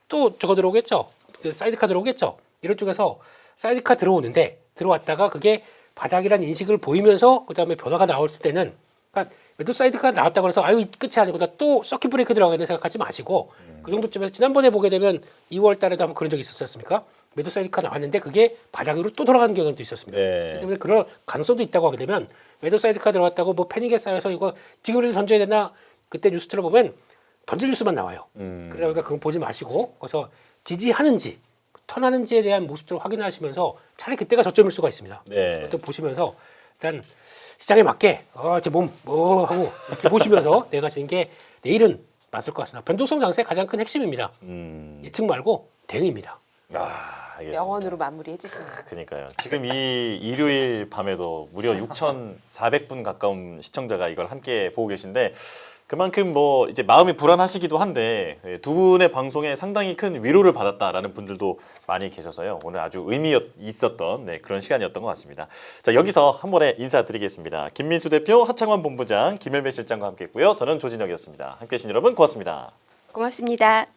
또 저거 들어오겠죠. 사이드카 들어오겠죠. 이런 쪽에서 사이드카 들어오는데 들어왔다가 그게 바닥이라는 인식을 보이면서 그다음에 변화가 나올 때는 그러니까 매도 사이드가 나왔다고 해서 아유 끝이 아니구나 또 서킷 브레이크 들어가겠네 생각하지 마시고 그 정도쯤에서 지난번에 보게 되면 2월 달에도 한번 그런 적이 있었지 않습니까? 매도 사이드가 나왔는데 그게 바닥으로 또 돌아가는 경우도 있었습니다. 네. 그렇기 때문에 그럴 가능성도 있다고 하게 되면 매도 사이드가 들어갔다고 뭐 패닉에 쌓여서 이거 지금이라도 던져야 되나 그때 뉴스 들어보면 던질 뉴스만 나와요. 그러니까 그건 보지 마시고 그래서 지지하는지 턴하는지에 대한 모습들을 확인하시면서 차라리 그때가 저점일 수가 있습니다. 네. 또 보시면서 일단 시장에 맞게 제 몸 뭐 하고 이렇게 보시면서 내가시는 게 내일은 맞을 것 같습니다. 변동성 장세의 가장 큰 핵심입니다. 예측 말고 대응입니다. 알겠습니다. 영원으로 마무리해 주시면 그러니까요. 지금 이 일요일 밤에도 무려 6,400분 가까운 시청자가 이걸 함께 보고 계신데 그만큼 뭐 이제 마음이 불안하시기도 한데 두 분의 방송에 상당히 큰 위로를 받았다라는 분들도 많이 계셔서요. 오늘 아주 의미 있었던 그런 시간이었던 것 같습니다. 자, 여기서 한 번에 인사드리겠습니다. 김민수 대표, 하창원 본부장, 김현배 실장과 함께했고요. 저는 조진혁이었습니다. 함께해 주신 여러분 고맙습니다. 고맙습니다.